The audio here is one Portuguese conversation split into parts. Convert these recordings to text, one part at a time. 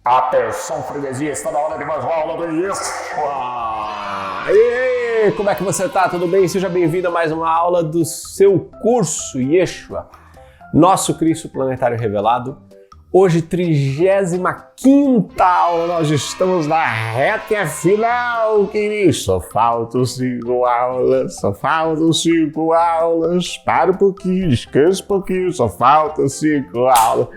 Atenção, freguesia, está na hora de mais uma aula do Yeshua! E aí, como é que você tá? Tudo bem? Seja bem-vindo a mais uma aula do seu curso Yeshua, Nosso Cristo Planetário Revelado. Hoje, 35ª aula, nós estamos na reta final, querido. Só faltam 5 aulas, Para um pouquinho, descansa um pouquinho, só faltam 5 aulas.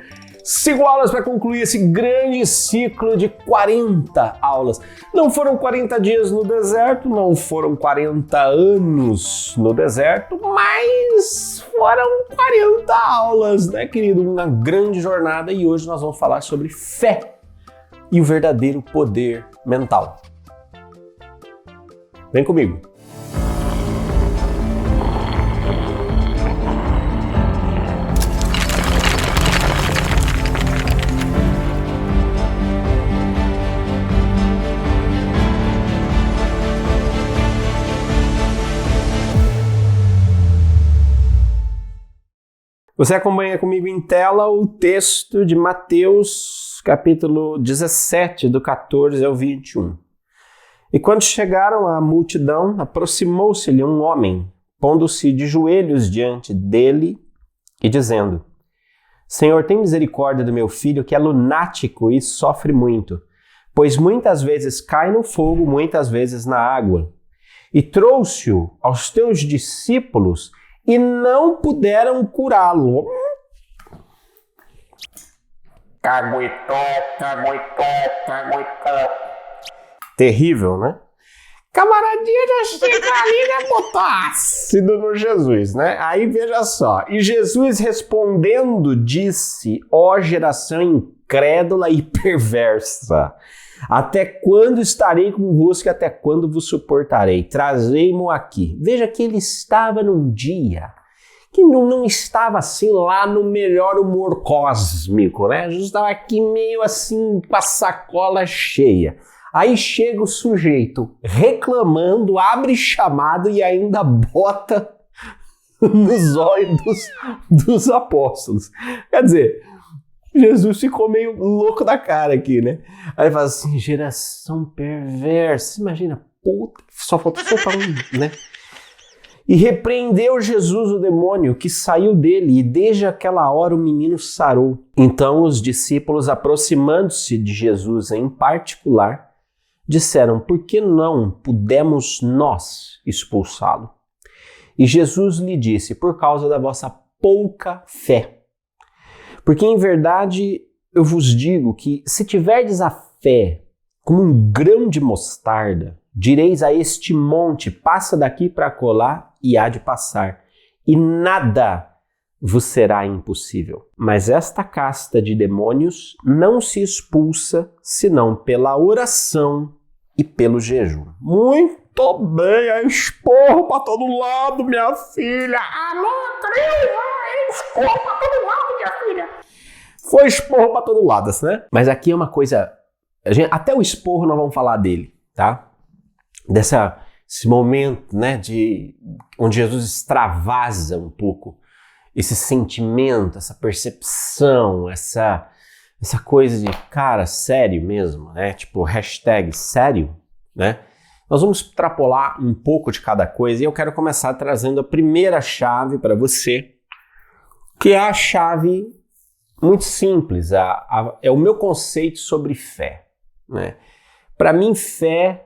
5 aulas para concluir esse grande ciclo de 40 aulas. Não foram 40 dias no deserto, não foram 40 anos no deserto, mas foram 40 aulas, né, querido? Uma grande jornada, e hoje nós vamos falar sobre fé e o verdadeiro poder mental. Vem comigo. Você acompanha comigo em tela o texto de Mateus, capítulo 17, do 14 ao 21. E quando chegaram à multidão, aproximou-se-lhe um homem, pondo-se de joelhos diante dele e dizendo: Senhor, tem misericórdia do meu filho, que é lunático e sofre muito, pois muitas vezes cai no fogo, muitas vezes na água. E trouxe-o aos teus discípulos e não puderam curá-lo. Caguetou. Terrível, né? Camaradinha já chega ali, né? Botou ácido no Jesus, né? Aí veja só. E Jesus respondendo disse: ó geração incrédula e perversa, até quando estarei convosco e até quando vos suportarei? Trazei-mo aqui. Veja que ele estava num dia que não estava assim lá no melhor humor cósmico, né? Jesus estava aqui meio assim com a sacola cheia. Aí chega o sujeito reclamando, abre chamado e ainda bota nos olhos dos apóstolos. Quer dizer, Jesus ficou meio louco da cara aqui, né? Aí ele fala assim: geração perversa. Imagina, puta, só faltou soltar né? E repreendeu Jesus o demônio que saiu dele, e desde aquela hora o menino sarou. Então os discípulos, aproximando-se de Jesus em particular, disseram: por que não pudemos nós expulsá-lo? E Jesus lhe disse: por causa da vossa pouca fé. Porque em verdade eu vos digo que se tiverdes a fé como um grão de mostarda, direis a este monte: passa daqui para acolá, e há de passar, e nada vos será impossível. Mas esta casta de demônios não se expulsa senão pela oração e pelo jejum. Muito bem, é esporro para todo lado, minha filha. Alô, Cris, é esporro para todo lado, minha filha. Foi esporro para todo lado, né? Mas aqui é uma coisa, até o esporro nós vamos falar dele, tá? Esse momento, né, onde Jesus extravasa um pouco esse sentimento, essa percepção, essa coisa de, cara, sério mesmo, né? Tipo, hashtag sério, né? Nós vamos extrapolar um pouco de cada coisa, e eu quero começar trazendo a primeira chave para você, que é a chave muito simples, é o meu conceito sobre fé, né? Para mim, fé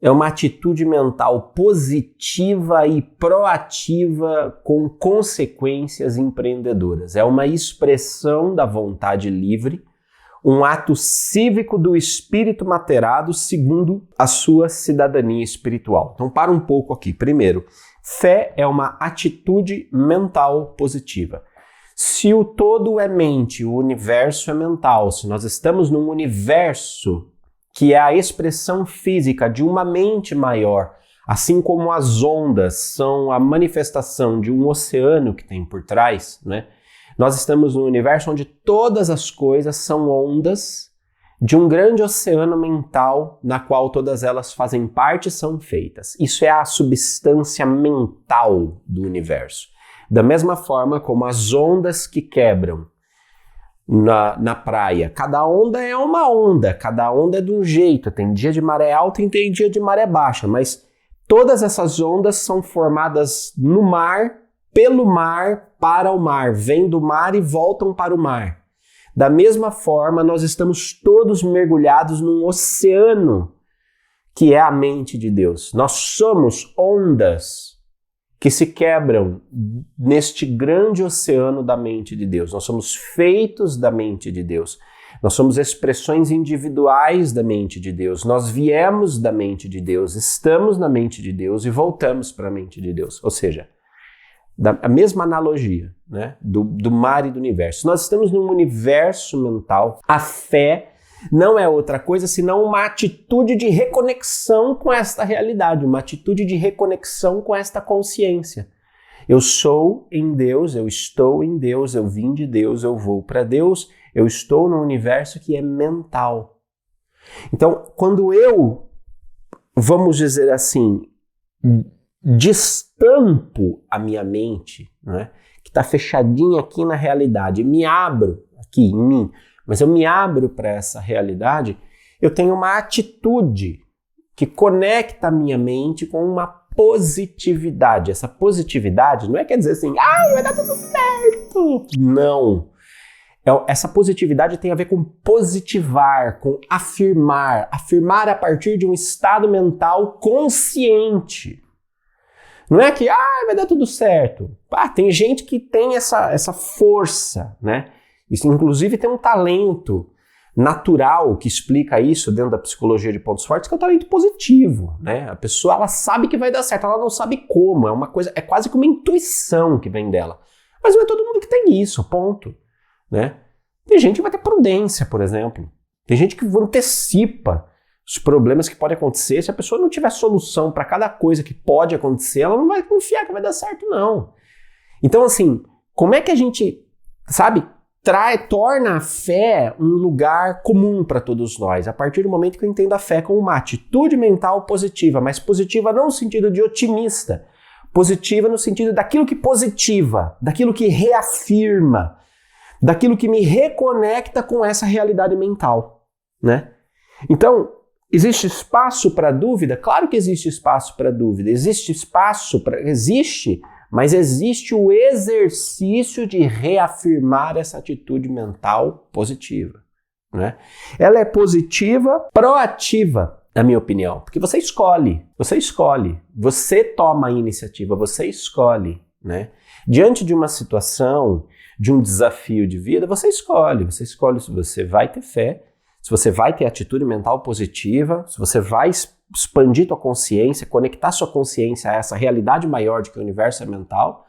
é uma atitude mental positiva e proativa com consequências empreendedoras. É uma expressão da vontade livre, um ato cívico do espírito materado segundo a sua cidadania espiritual. Então, para um pouco aqui. Primeiro, fé é uma atitude mental positiva. Se o todo é mente, o universo é mental, se nós estamos num universo que é a expressão física de uma mente maior, assim como as ondas são a manifestação de um oceano que tem por trás, né? Nós estamos num universo onde todas as coisas são ondas de um grande oceano mental na qual todas elas fazem parte e são feitas. Isso é a substância mental do universo. Da mesma forma como as ondas que quebram na praia. Cada onda é uma onda, cada onda é de um jeito. Tem dia de maré alta e tem dia de maré baixa, mas todas essas ondas são formadas no mar, pelo mar, para o mar. Vêm do mar e voltam para o mar. Da mesma forma, nós estamos todos mergulhados num oceano que é a mente de Deus. Nós somos ondas que se quebram neste grande oceano da mente de Deus. Nós somos feitos da mente de Deus. Nós somos expressões individuais da mente de Deus. Nós viemos da mente de Deus, estamos na mente de Deus e voltamos para a mente de Deus. Ou seja, a mesma analogia, né, do mar e do universo. Nós estamos num universo mental. A fé não é outra coisa senão uma atitude de reconexão com esta realidade, uma atitude de reconexão com esta consciência. Eu sou em Deus, eu estou em Deus, eu vim de Deus, eu vou para Deus, eu estou num universo que é mental. Então, quando eu, vamos dizer assim, destampo a minha mente, né, que está fechadinha aqui na realidade, me abro aqui em mim, mas eu me abro para essa realidade, eu tenho uma atitude que conecta a minha mente com uma positividade. Essa positividade não quer dizer assim, vai dar tudo certo. Não. Essa positividade tem a ver com positivar, com afirmar. Afirmar a partir de um estado mental consciente. Não é que, vai dar tudo certo. Tem gente que tem essa força, né? Isso, inclusive, tem um talento natural que explica isso dentro da psicologia de pontos fortes, que é o talento positivo, né? A pessoa, ela sabe que vai dar certo, ela não sabe como, é quase que uma intuição que vem dela. Mas não é todo mundo que tem isso, ponto, né? Tem gente que vai ter prudência, por exemplo. Tem gente que antecipa os problemas que podem acontecer. Se a pessoa não tiver solução para cada coisa que pode acontecer, ela não vai confiar que vai dar certo, não. Então, assim, como é que a gente, torna a fé um lugar comum para todos nós, a partir do momento que eu entendo a fé como uma atitude mental positiva, mas positiva não no sentido de otimista, positiva no sentido daquilo que positiva, daquilo que reafirma, daquilo que me reconecta com essa realidade mental, né? Então, existe espaço para dúvida? Claro que existe espaço para dúvida, mas existe o exercício de reafirmar essa atitude mental positiva, né? Ela é positiva, proativa, na minha opinião, porque você escolhe, você toma a iniciativa, você escolhe, né? Diante de uma situação, de um desafio de vida, você escolhe se você vai ter fé, se você vai ter atitude mental positiva, se você vai expandir tua consciência, conectar sua consciência a essa realidade maior de que o universo é mental,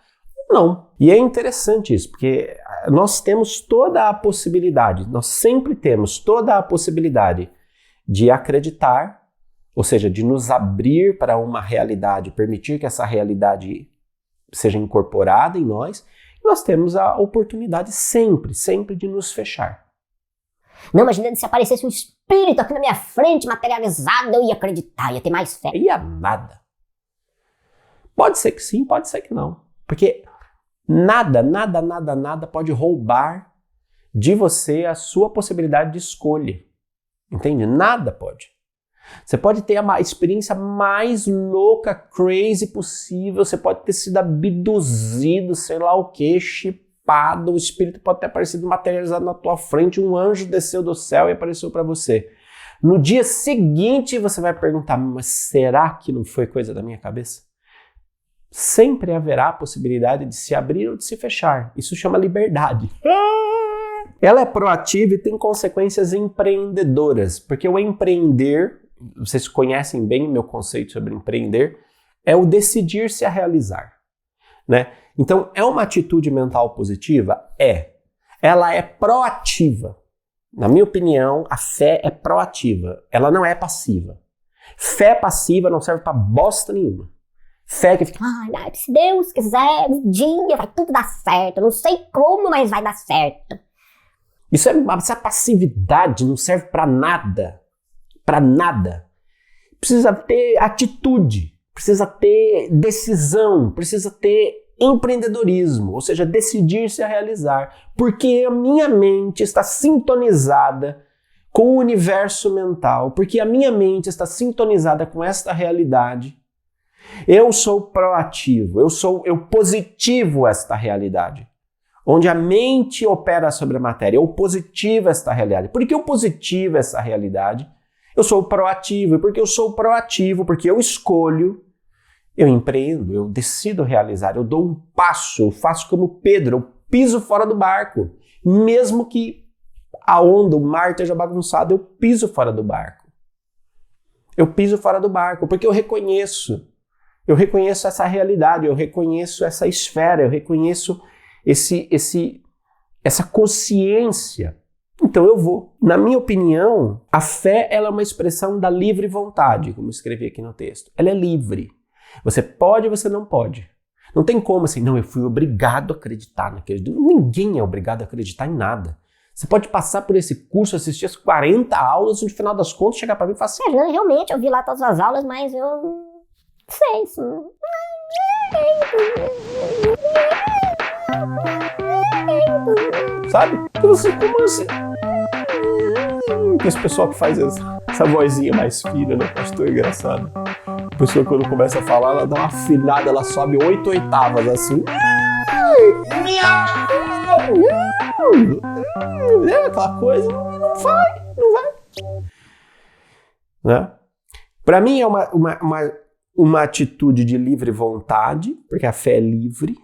não. E é interessante isso, porque nós temos toda a possibilidade, nós sempre temos toda a possibilidade de acreditar, ou seja, de nos abrir para uma realidade, permitir que essa realidade seja incorporada em nós, e nós temos a oportunidade sempre de nos fechar. Não, imagina se aparecesse um espírito aqui na minha frente, materializado, eu ia acreditar, ia ter mais fé. Ia nada. Pode ser que sim, pode ser que não. Porque nada pode roubar de você a sua possibilidade de escolha. Entende? Nada pode. Você pode ter a experiência mais louca, crazy possível, você pode ter sido abduzido, sei lá o que, chipado, o espírito pode ter aparecido materializado na tua frente, um anjo desceu do céu e apareceu para você. No dia seguinte você vai perguntar, mas será que não foi coisa da minha cabeça? Sempre haverá a possibilidade de se abrir ou de se fechar. Isso chama liberdade. Ela é proativa e tem consequências empreendedoras, porque o empreender, vocês conhecem bem o meu conceito sobre empreender, é o decidir-se a realizar, né? Então, é uma atitude mental positiva? É. Ela é proativa. Na minha opinião, a fé é proativa. Ela não é passiva. Fé passiva não serve pra bosta nenhuma. Fé que fica, se Deus quiser, um dia vai tudo dar certo. Eu não sei como, mas vai dar certo. Isso é passividade, não serve pra nada. Pra nada. Precisa ter atitude, precisa ter decisão, precisa ter empreendedorismo, ou seja, decidir se realizar, porque a minha mente está sintonizada com o universo mental, porque a minha mente está sintonizada com esta realidade. Eu sou proativo, eu positivo esta realidade, onde a mente opera sobre a matéria. Eu positivo esta realidade. Por que eu positivo essa realidade? Eu sou proativo. E porque eu sou proativo, porque eu escolho, eu empreendo, eu decido realizar, eu dou um passo, eu faço como Pedro, eu piso fora do barco. Mesmo que a onda, o mar esteja bagunçado, eu piso fora do barco. Eu piso fora do barco, porque eu reconheço essa realidade, eu reconheço essa esfera, eu reconheço essa consciência. Então eu vou. Na minha opinião, a fé ela é uma expressão da livre vontade, como eu escrevi aqui no texto. Ela é livre. Você pode, você não pode. Não tem como assim, não, eu fui obrigado a acreditar naquele. Ninguém é obrigado a acreditar em nada. Você pode passar por esse curso, assistir as 40 aulas e no final das contas chegar para mim e falar assim, Não, realmente, eu vi lá todas as aulas, mas eu não sei se... sabe? Então você, como assim? Esse pessoal que faz essa vozinha mais fina, né? Pastor, engraçado. A pessoa quando começa a falar, ela dá uma afinada, ela sobe 8 oitavas assim. É aquela coisa, não vai. Né? Para mim é uma atitude de livre vontade, porque a fé é livre,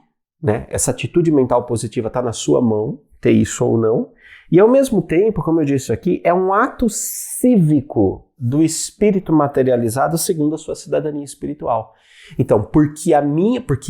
né? Essa atitude mental positiva está na sua mão, ter isso ou não. E ao mesmo tempo, como eu disse aqui, é um ato cívico do espírito materializado segundo a sua cidadania espiritual. Então, porque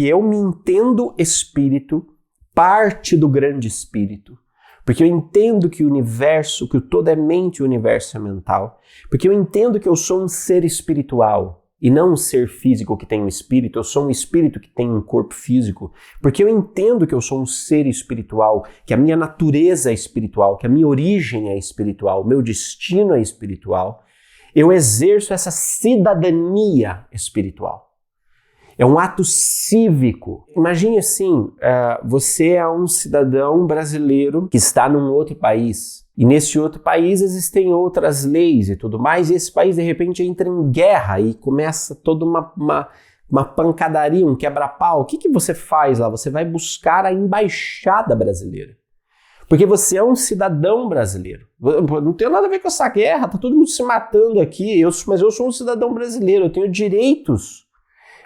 eu me entendo espírito, parte do grande espírito, porque eu entendo que o universo, que o todo é mente e o universo é mental, porque eu entendo que eu sou um ser espiritual e não um ser físico que tem um espírito, eu sou um espírito que tem um corpo físico, porque eu entendo que eu sou um ser espiritual, que a minha natureza é espiritual, que a minha origem é espiritual, o meu destino é espiritual, eu exerço essa cidadania espiritual. É um ato cívico. Imagine assim, você é um cidadão brasileiro que está num outro país. E nesse outro país existem outras leis e tudo mais. E esse país, de repente, entra em guerra e começa toda uma pancadaria, um quebra-pau. O que você faz lá? Você vai buscar a embaixada brasileira. Porque você é um cidadão brasileiro. Não tem nada a ver com essa guerra, tá todo mundo se matando aqui. Mas eu sou um cidadão brasileiro, eu tenho direitos.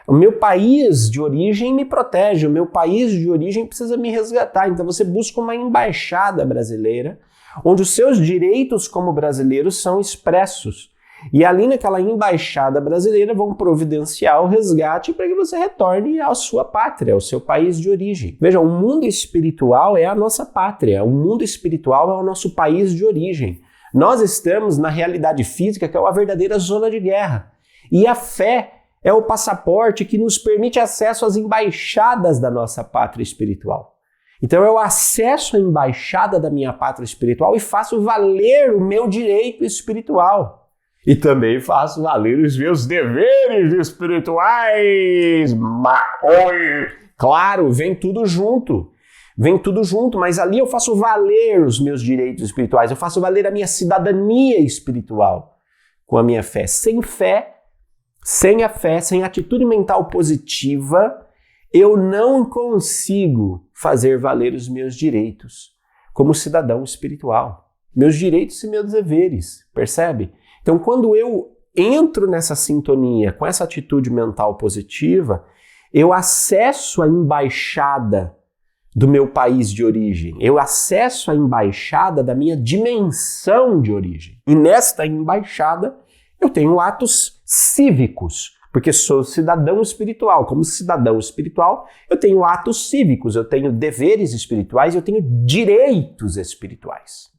O meu país de origem me protege, o meu país de origem precisa me resgatar. Então você busca uma embaixada brasileira, onde os seus direitos como brasileiro são expressos. E ali naquela embaixada brasileira vão providenciar o resgate para que você retorne à sua pátria, ao seu país de origem. Veja, o mundo espiritual é a nossa pátria, o mundo espiritual é o nosso país de origem. Nós estamos na realidade física, que é uma verdadeira zona de guerra. E a fé é o passaporte que nos permite acesso às embaixadas da nossa pátria espiritual. Então eu acesso à embaixada da minha pátria espiritual e faço valer o meu direito espiritual. E também faço valer os meus deveres espirituais. Claro, vem tudo junto. Mas ali eu faço valer os meus direitos espirituais. Eu faço valer a minha cidadania espiritual com a minha fé. Sem a fé, sem atitude mental positiva, eu não consigo fazer valer os meus direitos como cidadão espiritual. Meus direitos e meus deveres, percebe? Então, quando eu entro nessa sintonia com essa atitude mental positiva, eu acesso a embaixada do meu país de origem, eu acesso a embaixada da minha dimensão de origem. E nesta embaixada, eu tenho atos cívicos, porque sou cidadão espiritual. Como cidadão espiritual, eu tenho atos cívicos, eu tenho deveres espirituais, eu tenho direitos espirituais.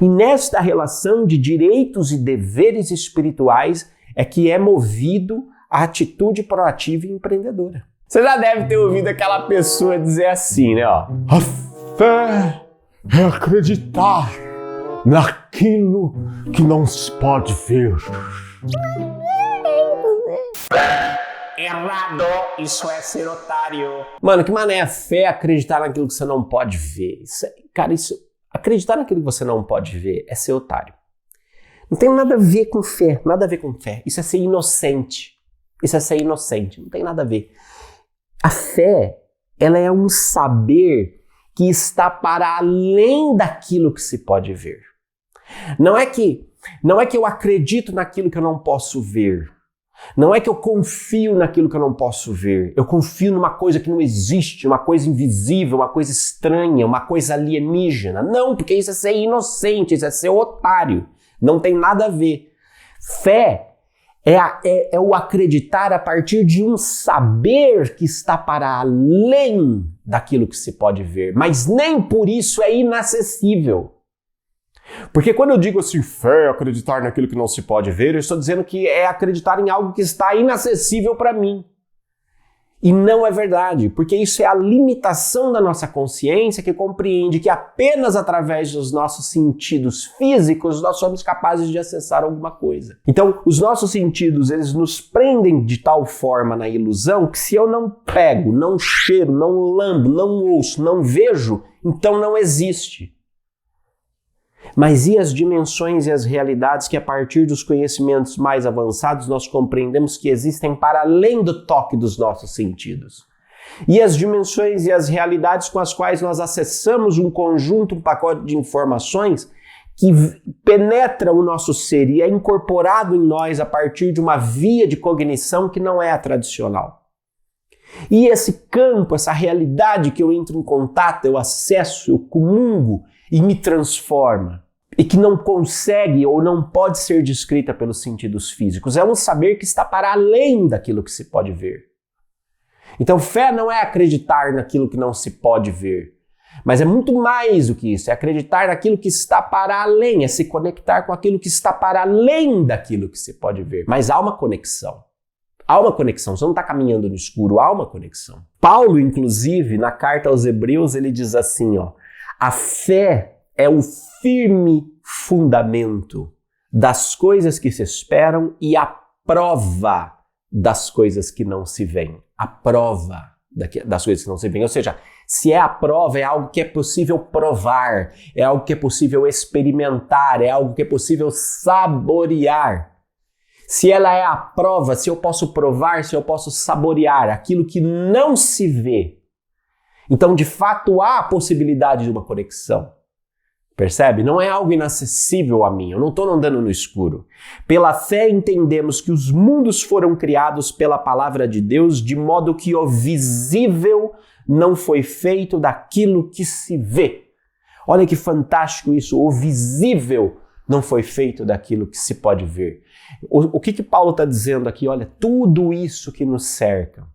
E nesta relação de direitos e deveres espirituais é que é movido a atitude proativa e empreendedora. Você já deve ter ouvido aquela pessoa dizer assim, né? Ó, a fé é acreditar naquilo que não se pode ver. Errado, isso é ser otário. Mano, que mané é fé acreditar naquilo que você não pode ver? Acreditar naquilo que você não pode ver é ser otário. Não tem nada a ver com fé, nada a ver com fé. Isso é ser inocente. Não tem nada a ver. A fé, ela é um saber que está para além daquilo que se pode ver. Não é que eu acredito naquilo que eu não posso ver. Não é que eu confio naquilo que eu não posso ver. Eu confio numa coisa que não existe, uma coisa invisível, uma coisa estranha, uma coisa alienígena. Não, porque isso é ser inocente, isso é ser otário. Não tem nada a ver. Fé é o acreditar a partir de um saber que está para além daquilo que se pode ver. Mas nem por isso é inacessível. Porque quando eu digo assim, fé, acreditar naquilo que não se pode ver, eu estou dizendo que é acreditar em algo que está inacessível para mim. E não é verdade, porque isso é a limitação da nossa consciência que compreende que apenas através dos nossos sentidos físicos nós somos capazes de acessar alguma coisa. Então, os nossos sentidos, eles nos prendem de tal forma na ilusão que se eu não pego, não cheiro, não lambo, não ouço, não vejo, então não existe. Mas e as dimensões e as realidades que a partir dos conhecimentos mais avançados nós compreendemos que existem para além do toque dos nossos sentidos? E as dimensões e as realidades com as quais nós acessamos um conjunto, um pacote de informações que penetra o nosso ser e é incorporado em nós a partir de uma via de cognição que não é a tradicional. E esse campo, essa realidade que eu entro em contato, eu acesso, eu comungo, e me transforma, e que não consegue ou não pode ser descrita pelos sentidos físicos. É um saber que está para além daquilo que se pode ver. Então, fé não é acreditar naquilo que não se pode ver, mas é muito mais do que isso, é acreditar naquilo que está para além, é se conectar com aquilo que está para além daquilo que se pode ver. Mas há uma conexão. Há uma conexão, você não está caminhando no escuro, há uma conexão. Paulo, inclusive, na carta aos Hebreus, ele diz assim, a fé é o firme fundamento das coisas que se esperam e a prova das coisas que não se veem. A prova das coisas que não se veem. Ou seja, se é a prova, é algo que é possível provar, é algo que é possível experimentar, é algo que é possível saborear. Se ela é a prova, se eu posso provar, se eu posso saborear aquilo que não se vê, então, de fato, há a possibilidade de uma conexão. Percebe? Não é algo inacessível a mim. Eu não estou andando no escuro. Pela fé entendemos que os mundos foram criados pela palavra de Deus, de modo que o visível não foi feito daquilo que se vê. Olha que fantástico isso. O visível não foi feito daquilo que se pode ver. O que Paulo está dizendo aqui? Olha, tudo isso que nos cerca,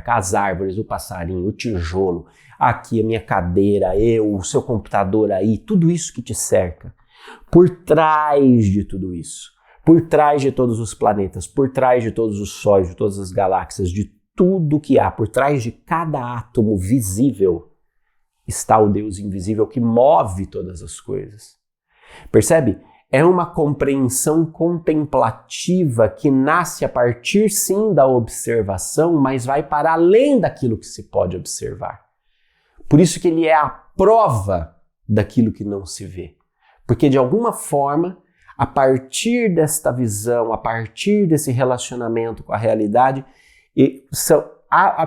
as árvores, o passarinho, o tijolo, aqui a minha cadeira, o seu computador aí, tudo isso que te cerca, por trás de tudo isso, por trás de todos os planetas, por trás de todos os sóis, de todas as galáxias, de tudo que há, por trás de cada átomo visível, está o Deus invisível que move todas as coisas. Percebe? É uma compreensão contemplativa que nasce a partir, sim, da observação, mas vai para além daquilo que se pode observar. Por isso que ele é a prova daquilo que não se vê. Porque, de alguma forma, a partir desta visão, a partir desse relacionamento com a realidade,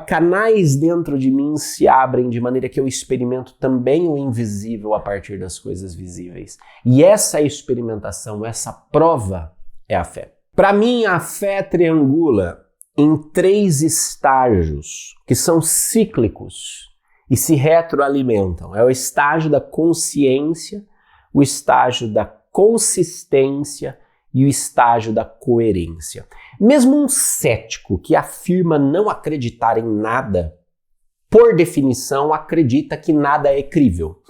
canais dentro de mim se abrem de maneira que eu experimento também o invisível a partir das coisas visíveis. E essa experimentação, essa prova é a fé. Para mim, a fé triangula em 3 estágios que são cíclicos e se retroalimentam. É o estágio da consciência, o estágio da consistência e o estágio da coerência. Mesmo um cético que afirma não acreditar em nada, por definição, acredita que nada é crível.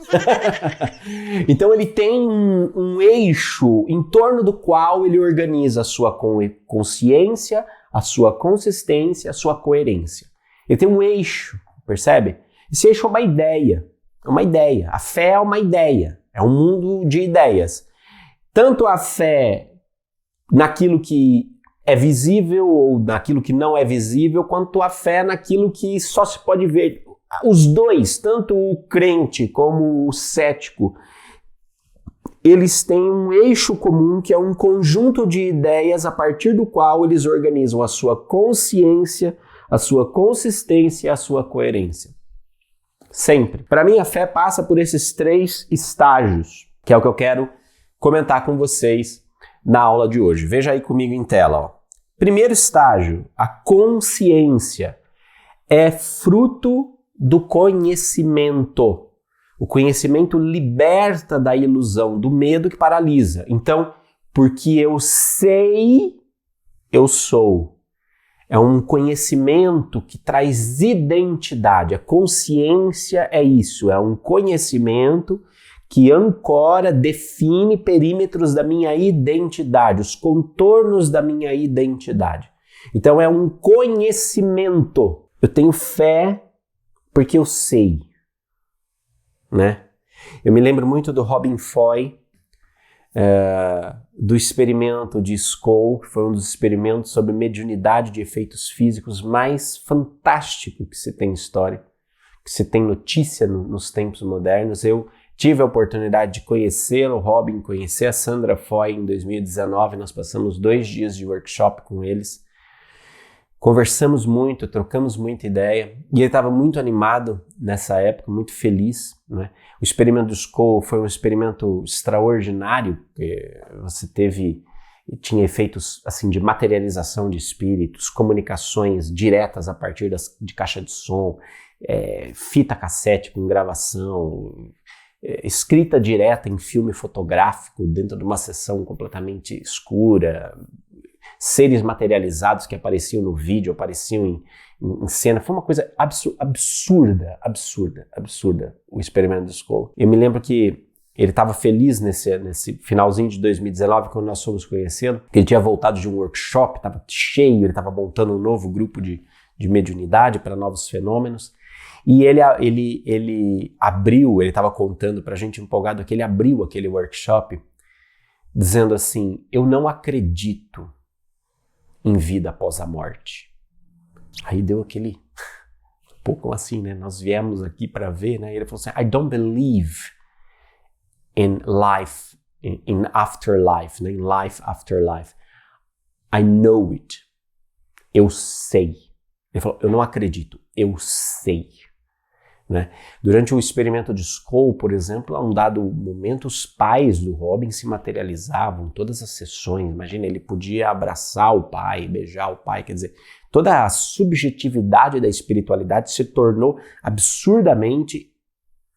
Então ele tem um eixo em torno do qual ele organiza a sua consciência, a sua consistência, a sua coerência. Ele tem um eixo, percebe? Esse eixo é uma ideia. É uma ideia. A fé é uma ideia. É um mundo de ideias. Tanto a fé naquilo que é visível ou naquilo que não é visível, quanto a fé naquilo que só se pode ver. Os dois, tanto o crente como o cético, eles têm um eixo comum que é um conjunto de ideias a partir do qual eles organizam a sua consciência, a sua consistência e a sua coerência. Sempre. Para mim, a fé passa por esses 3 estágios, que é o que eu quero comentar com vocês na aula de hoje. Veja aí comigo em tela. Ó. Primeiro estágio, a consciência, é fruto do conhecimento. O conhecimento liberta da ilusão, do medo que paralisa. Então, porque eu sei, eu sou. É um conhecimento que traz identidade. A consciência é isso, é um conhecimento que ancora, define perímetros da minha identidade, os contornos da minha identidade. Então é um conhecimento. Eu tenho fé porque eu sei, né? Eu me lembro muito do Robin Foy, do experimento de Skoll, que foi um dos experimentos sobre mediunidade de efeitos físicos mais fantástico que se tem em história, que se tem notícia nos tempos modernos. Eu tive a oportunidade de conhecê-lo, Robin, conhecer a Sandra Foy em 2019, nós passamos 2 dias de workshop com eles. Conversamos muito, trocamos muita ideia, e ele estava muito animado nessa época, muito feliz, né? O experimento do Skoll foi um experimento extraordinário, você tinha efeitos assim, de materialização de espíritos, comunicações diretas a partir de caixa de som, fita cassete com gravação, escrita direta em filme fotográfico dentro de uma sessão completamente escura, seres materializados que apareciam no vídeo, apareciam em cena. Foi uma coisa absurda o experimento do Skoll. Eu me lembro que ele estava feliz nesse finalzinho de 2019, quando nós fomos conhecê-lo, que ele tinha voltado de um workshop, estava cheio, ele estava montando um novo grupo de mediunidade para novos fenômenos. E ele abriu, ele estava contando para a gente empolgado que ele abriu aquele workshop dizendo assim: eu não acredito em vida após a morte. Aí deu aquele pouco assim, né? Nós viemos aqui para ver, né? E ele falou assim: I don't believe in life, in afterlife, né? In life after life. I know it. Eu sei. Ele falou: eu não acredito, eu sei. Né? Durante o experimento de Skoll, por exemplo, a um dado momento, os pais do Robin se materializavam, todas as sessões. Imagina, ele podia abraçar o pai, beijar o pai, quer dizer, toda a subjetividade da espiritualidade se tornou absurdamente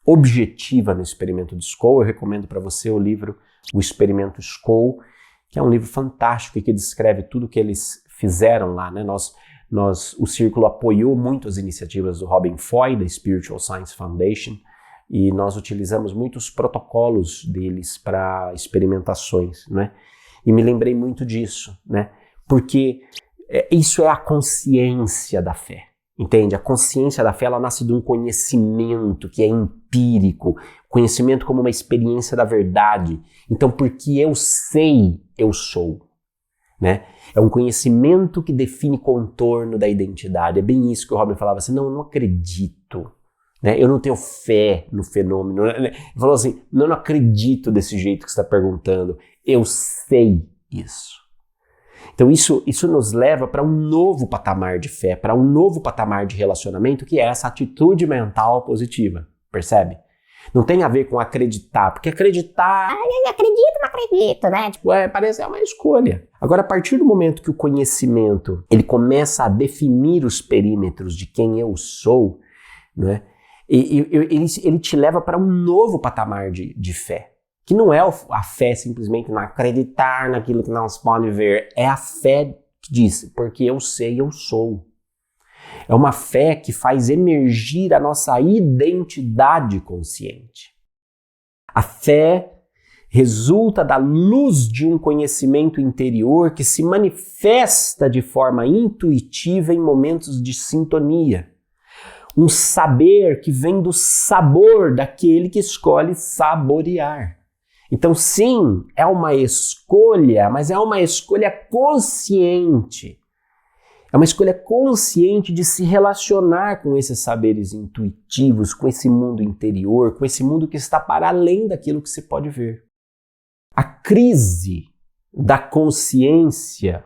objetiva no experimento de Skoll. Eu recomendo para você o livro O Experimento Skoll, que é um livro fantástico e que descreve tudo que eles fizeram lá, né? O Círculo apoiou muito as iniciativas do Robin Foy, da Spiritual Science Foundation, e nós utilizamos muitos protocolos deles para experimentações, né? E me lembrei muito disso, né? Porque isso é a consciência da fé, entende? A consciência da fé, ela nasce de um conhecimento que é empírico, conhecimento como uma experiência da verdade. Então, porque eu sei, eu sou. Né? É um conhecimento que define contorno da identidade. É bem isso que o Robin falava assim: não, eu não acredito, né? Eu não tenho fé no fenômeno. Ele falou assim: não acredito desse jeito que você está perguntando, eu sei isso. Então isso nos leva para um novo patamar de fé, para um novo patamar de relacionamento, que é essa atitude mental positiva, percebe? Não tem a ver com acreditar, porque acreditar... acredito, não acredito, né? Tipo, parece uma escolha. Agora, a partir do momento que o conhecimento ele começa a definir os perímetros de quem eu sou, né, ele te leva para um novo patamar de fé. Que não é a fé simplesmente não acreditar naquilo que não se pode ver. É a fé que diz, porque eu sei, eu sou. É uma fé que faz emergir a nossa identidade consciente. A fé resulta da luz de um conhecimento interior que se manifesta de forma intuitiva em momentos de sintonia. Um saber que vem do sabor daquele que escolhe saborear. Então, sim, é uma escolha, mas é uma escolha consciente. É uma escolha consciente de se relacionar com esses saberes intuitivos, com esse mundo interior, com esse mundo que está para além daquilo que se pode ver. A crise da consciência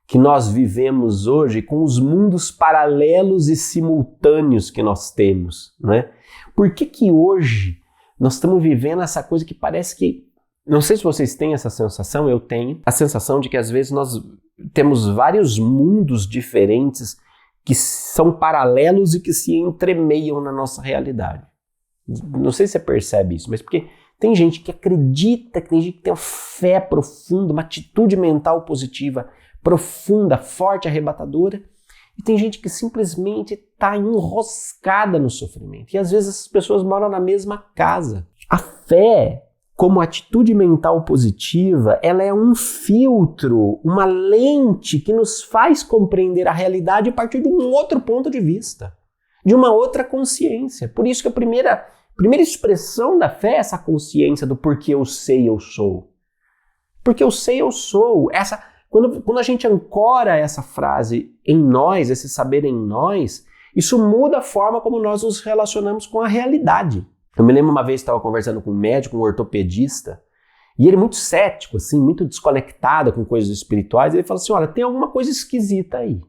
que nós vivemos hoje, com os mundos paralelos e simultâneos que nós temos, né? Por que hoje nós estamos vivendo essa coisa que parece que... Não sei se vocês têm essa sensação, eu tenho. A sensação de que às vezes nós temos vários mundos diferentes que são paralelos e que se entremeiam na nossa realidade. Não sei se você percebe isso, mas porque tem gente que acredita, tem gente que tem uma fé profunda, uma atitude mental positiva profunda, forte, arrebatadora, e tem gente que simplesmente está enroscada no sofrimento. E às vezes essas pessoas moram na mesma casa. A fé, como atitude mental positiva, ela é um filtro, uma lente que nos faz compreender a realidade a partir de um outro ponto de vista, de uma outra consciência. Por isso que a primeira expressão da fé é essa consciência do porque eu sei, eu sou. Porque eu sei, eu sou. Quando a gente ancora essa frase em nós, esse saber em nós, isso muda a forma como nós nos relacionamos com a realidade. Eu me lembro uma vez que estava conversando com um médico, um ortopedista, e ele muito cético, assim, muito desconectado com coisas espirituais, ele falou assim, olha, tem alguma coisa esquisita aí.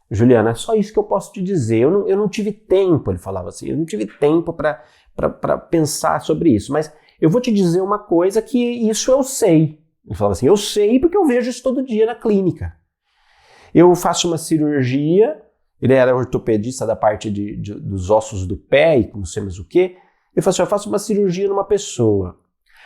Juliana, é só isso que eu posso te dizer, eu não tive tempo, ele falava assim, eu não tive tempo para pensar sobre isso, mas eu vou te dizer uma coisa que isso eu sei. Ele falava assim, eu sei porque eu vejo isso todo dia na clínica. Eu faço uma cirurgia, ele era ortopedista da parte dos ossos do pé e não sei mais o quê. Ele falou assim, eu faço uma cirurgia numa pessoa.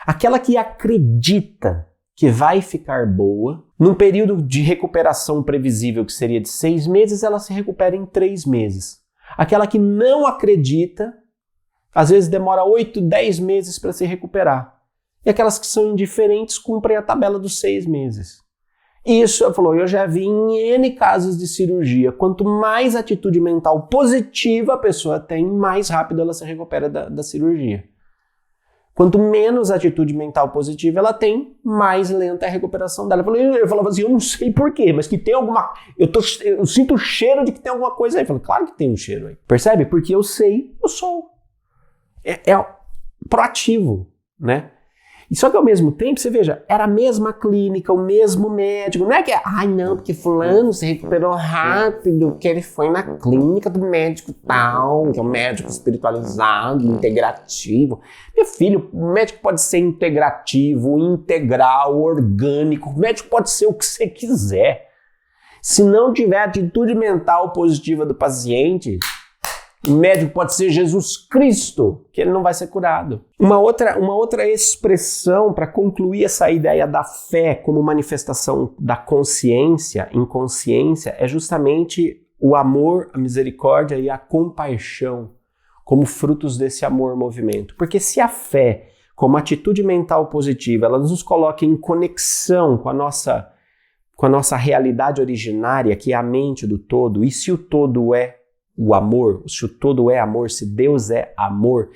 Aquela que acredita que vai ficar boa, num período de recuperação previsível que seria de 6 meses, ela se recupera em 3 meses. Aquela que não acredita, às vezes demora 8, 10 meses para se recuperar. E aquelas que são indiferentes cumprem a tabela dos 6 meses. Isso, ela falou, eu já vi em N casos de cirurgia. Quanto mais atitude mental positiva a pessoa tem, mais rápido ela se recupera da cirurgia. Quanto menos atitude mental positiva ela tem, mais lenta é a recuperação dela. Eu falava assim, eu não sei porquê, mas que tem alguma... Eu sinto o cheiro de que tem alguma coisa aí. Eu falei, claro que tem um cheiro aí. Percebe? Porque eu sei, eu sou. É proativo, né? E só que ao mesmo tempo, você veja, era a mesma clínica, o mesmo médico. Não é que, não, porque fulano se recuperou rápido, que ele foi na clínica do médico tal, que é um médico espiritualizado, integrativo. Meu filho, o médico pode ser integrativo, integral, orgânico, o médico pode ser o que você quiser. Se não tiver atitude mental positiva do paciente, o médico pode ser Jesus Cristo, que ele não vai ser curado. Uma outra expressão para concluir essa ideia da fé como manifestação da consciência, inconsciência, é justamente o amor, a misericórdia e a compaixão como frutos desse amor-movimento. Porque se a fé, como atitude mental positiva, ela nos coloca em conexão com a nossa realidade originária, que é a mente do todo, e se o todo é o amor, se o todo é amor, se Deus é amor.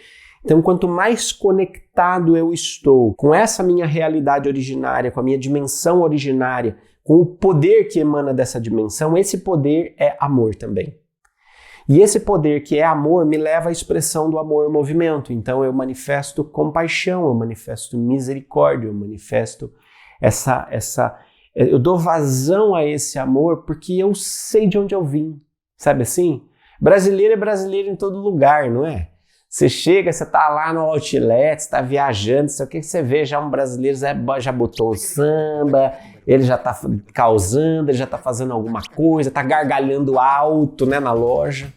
Então, quanto mais conectado eu estou com essa minha realidade originária, com a minha dimensão originária, com o poder que emana dessa dimensão, esse poder é amor também. E esse poder que é amor me leva à expressão do amor-movimento. Então, eu manifesto compaixão, eu manifesto misericórdia, eu manifesto eu dou vazão a esse amor porque eu sei de onde eu vim, sabe assim? Brasileiro é brasileiro em todo lugar, não é? Você chega, você tá lá no outlet, você tá viajando, sei o que você vê, já um brasileiro já botou um samba, ele já tá causando, ele já tá fazendo alguma coisa, tá gargalhando alto, né, na loja.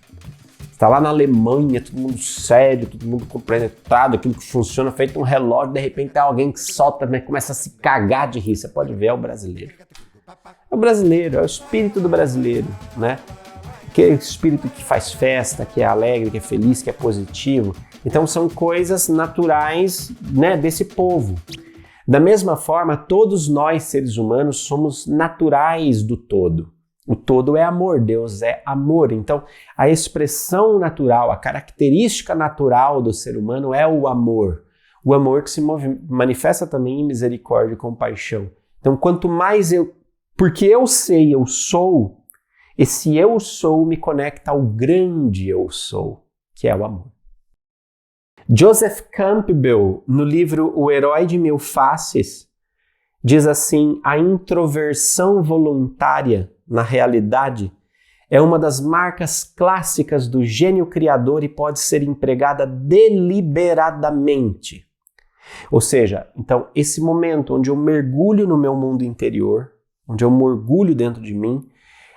Você tá lá na Alemanha, todo mundo sério, todo mundo compenetrado, aquilo que funciona, feito um relógio, de repente tem alguém que solta, né, começa a se cagar de rir, você pode ver, é o brasileiro. É o brasileiro, é o espírito do brasileiro, né? Aquele espírito que faz festa, que é alegre, que é feliz, que é positivo. Então são coisas naturais, né, desse povo. Da mesma forma, todos nós, seres humanos, somos naturais do todo. O todo é amor, Deus é amor. Então a expressão natural, a característica natural do ser humano é o amor. o amor que se manifesta também em misericórdia e compaixão. Então, quanto mais porque eu sei, eu sou, esse eu sou me conecta ao grande eu sou, que é o amor. Joseph Campbell, no livro O Herói de Mil Faces, diz assim: a introversão voluntária, na realidade, é uma das marcas clássicas do gênio criador e pode ser empregada deliberadamente. Ou seja, então, esse momento onde eu mergulho no meu mundo interior, onde eu mergulho dentro de mim,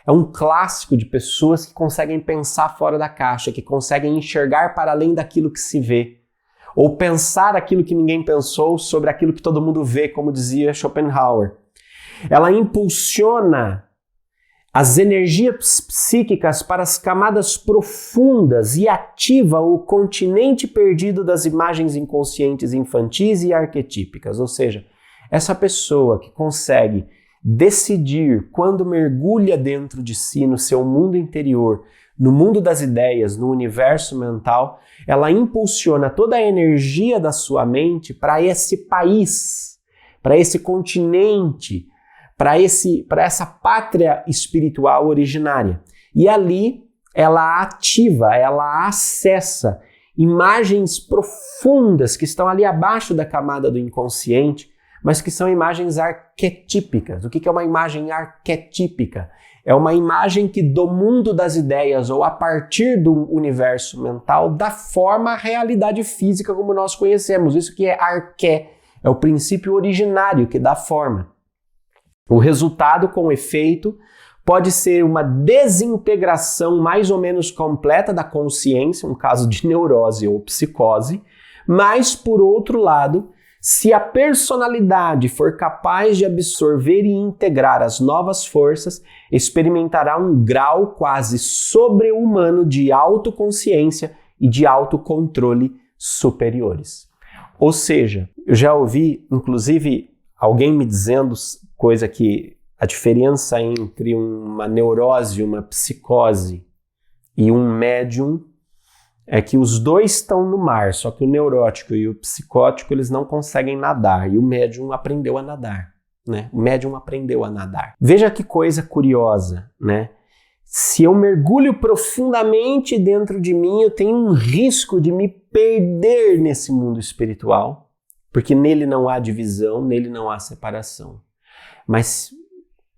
é um clássico de pessoas que conseguem pensar fora da caixa, que conseguem enxergar para além daquilo que se vê, ou pensar aquilo que ninguém pensou sobre aquilo que todo mundo vê, como dizia Schopenhauer. Ela impulsiona as energias psíquicas para as camadas profundas e ativa o continente perdido das imagens inconscientes infantis e arquetípicas. Ou seja, essa pessoa que consegue decidir quando mergulha dentro de si, no seu mundo interior, no mundo das ideias, no universo mental, ela impulsiona toda a energia da sua mente para esse país, para esse continente, para essa pátria espiritual originária. E ali ela ativa, ela acessa imagens profundas que estão ali abaixo da camada do inconsciente, mas que são imagens arquetípicas. O que é uma imagem arquetípica? É uma imagem que do mundo das ideias ou a partir do universo mental dá forma à realidade física como nós conhecemos. Isso que é arqué, é o princípio originário que dá forma. O resultado com efeito pode ser uma desintegração mais ou menos completa da consciência, um caso de neurose ou psicose, mas, por outro lado, se a personalidade for capaz de absorver e integrar as novas forças, experimentará um grau quase sobre-humano de autoconsciência e de autocontrole superiores. Ou seja, eu já ouvi, inclusive, alguém me dizendo coisa que a diferença entre uma neurose, uma psicose e um médium é que os dois estão no mar, só que o neurótico e o psicótico eles não conseguem nadar e o médium aprendeu a nadar, né? O médium aprendeu a nadar. Veja que coisa curiosa, né? Se eu mergulho profundamente dentro de mim, eu tenho um risco de me perder nesse mundo espiritual, porque nele não há divisão, nele não há separação. Mas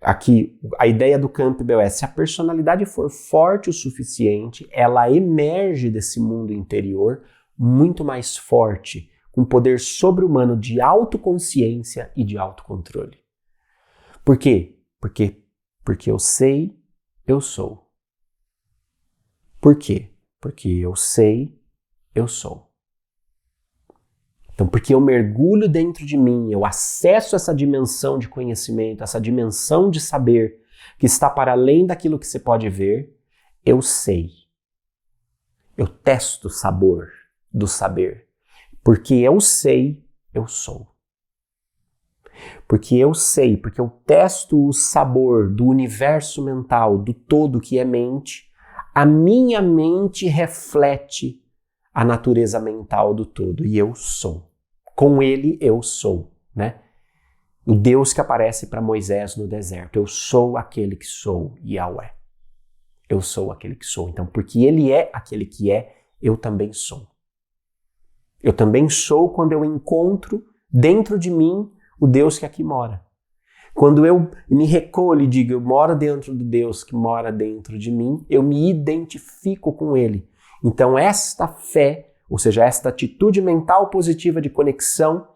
aqui, a ideia do Campbell é, se a personalidade for forte o suficiente, ela emerge desse mundo interior muito mais forte, com poder sobre-humano de autoconsciência e de autocontrole. Por quê? Porque eu sei, eu sou. Por quê? Porque eu sei, eu sou. Então, porque eu mergulho dentro de mim, eu acesso essa dimensão de conhecimento, essa dimensão de saber que está para além daquilo que você pode ver, eu sei. Eu testo o sabor do saber. Porque eu sei, eu sou. Porque eu sei, porque eu testo o sabor do universo mental, do todo que é mente, a minha mente reflete a natureza mental do todo e eu sou. Com ele eu sou, né? O Deus que aparece para Moisés no deserto. Eu sou aquele que sou, Yahweh. Eu sou aquele que sou. Então, porque ele é aquele que é, eu também sou. Eu também sou quando eu encontro dentro de mim o Deus que aqui mora. Quando eu me recolho e digo, eu moro dentro do Deus que mora dentro de mim, eu me identifico com ele. Então, esta fé, ou seja, esta atitude mental positiva de conexão,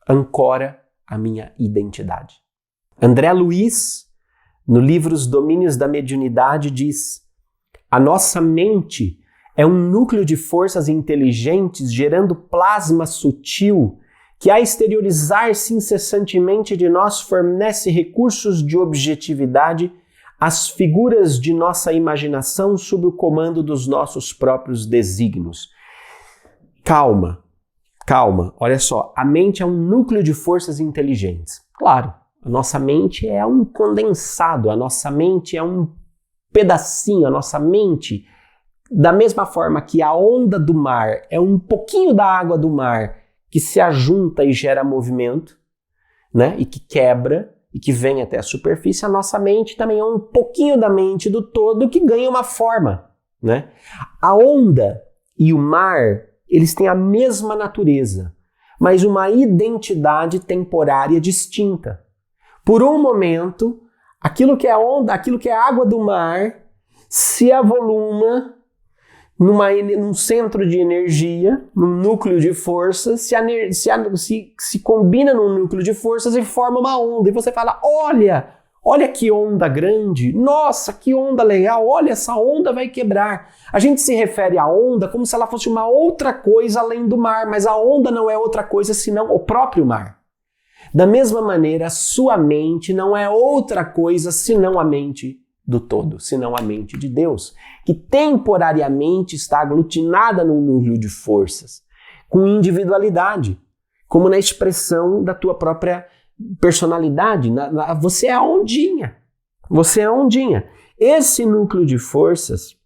ancora a minha identidade. André Luiz, no livro Os Domínios da Mediunidade, diz: a nossa mente é um núcleo de forças inteligentes gerando plasma sutil que, a exteriorizar-se incessantemente de nós, fornece recursos de objetividade às figuras de nossa imaginação sob o comando dos nossos próprios desígnios. Calma, olha só, a mente é um núcleo de forças inteligentes. Claro, a nossa mente é um condensado, a nossa mente é um pedacinho, a nossa mente, da mesma forma que a onda do mar é um pouquinho da água do mar que se ajunta e gera movimento, né? E que quebra e que vem até a superfície. A nossa mente também é um pouquinho da mente do todo que ganha uma forma, né? A onda e o mar, eles têm a mesma natureza, mas uma identidade temporária distinta. Por um momento, aquilo que é a onda, aquilo que é a água do mar, se avoluma num centro de energia, num núcleo de forças, se combina num núcleo de forças e forma uma onda. E você fala, olha que onda grande, nossa, que onda legal, olha, essa onda vai quebrar. A gente se refere à onda como se ela fosse uma outra coisa além do mar, mas a onda não é outra coisa senão o próprio mar. Da mesma maneira, a sua mente não é outra coisa senão a mente do todo, senão a mente de Deus, que temporariamente está aglutinada num núcleo de forças, com individualidade, como na expressão da tua própria personalidade. Você é a ondinha. Você é a ondinha. Esse núcleo de forças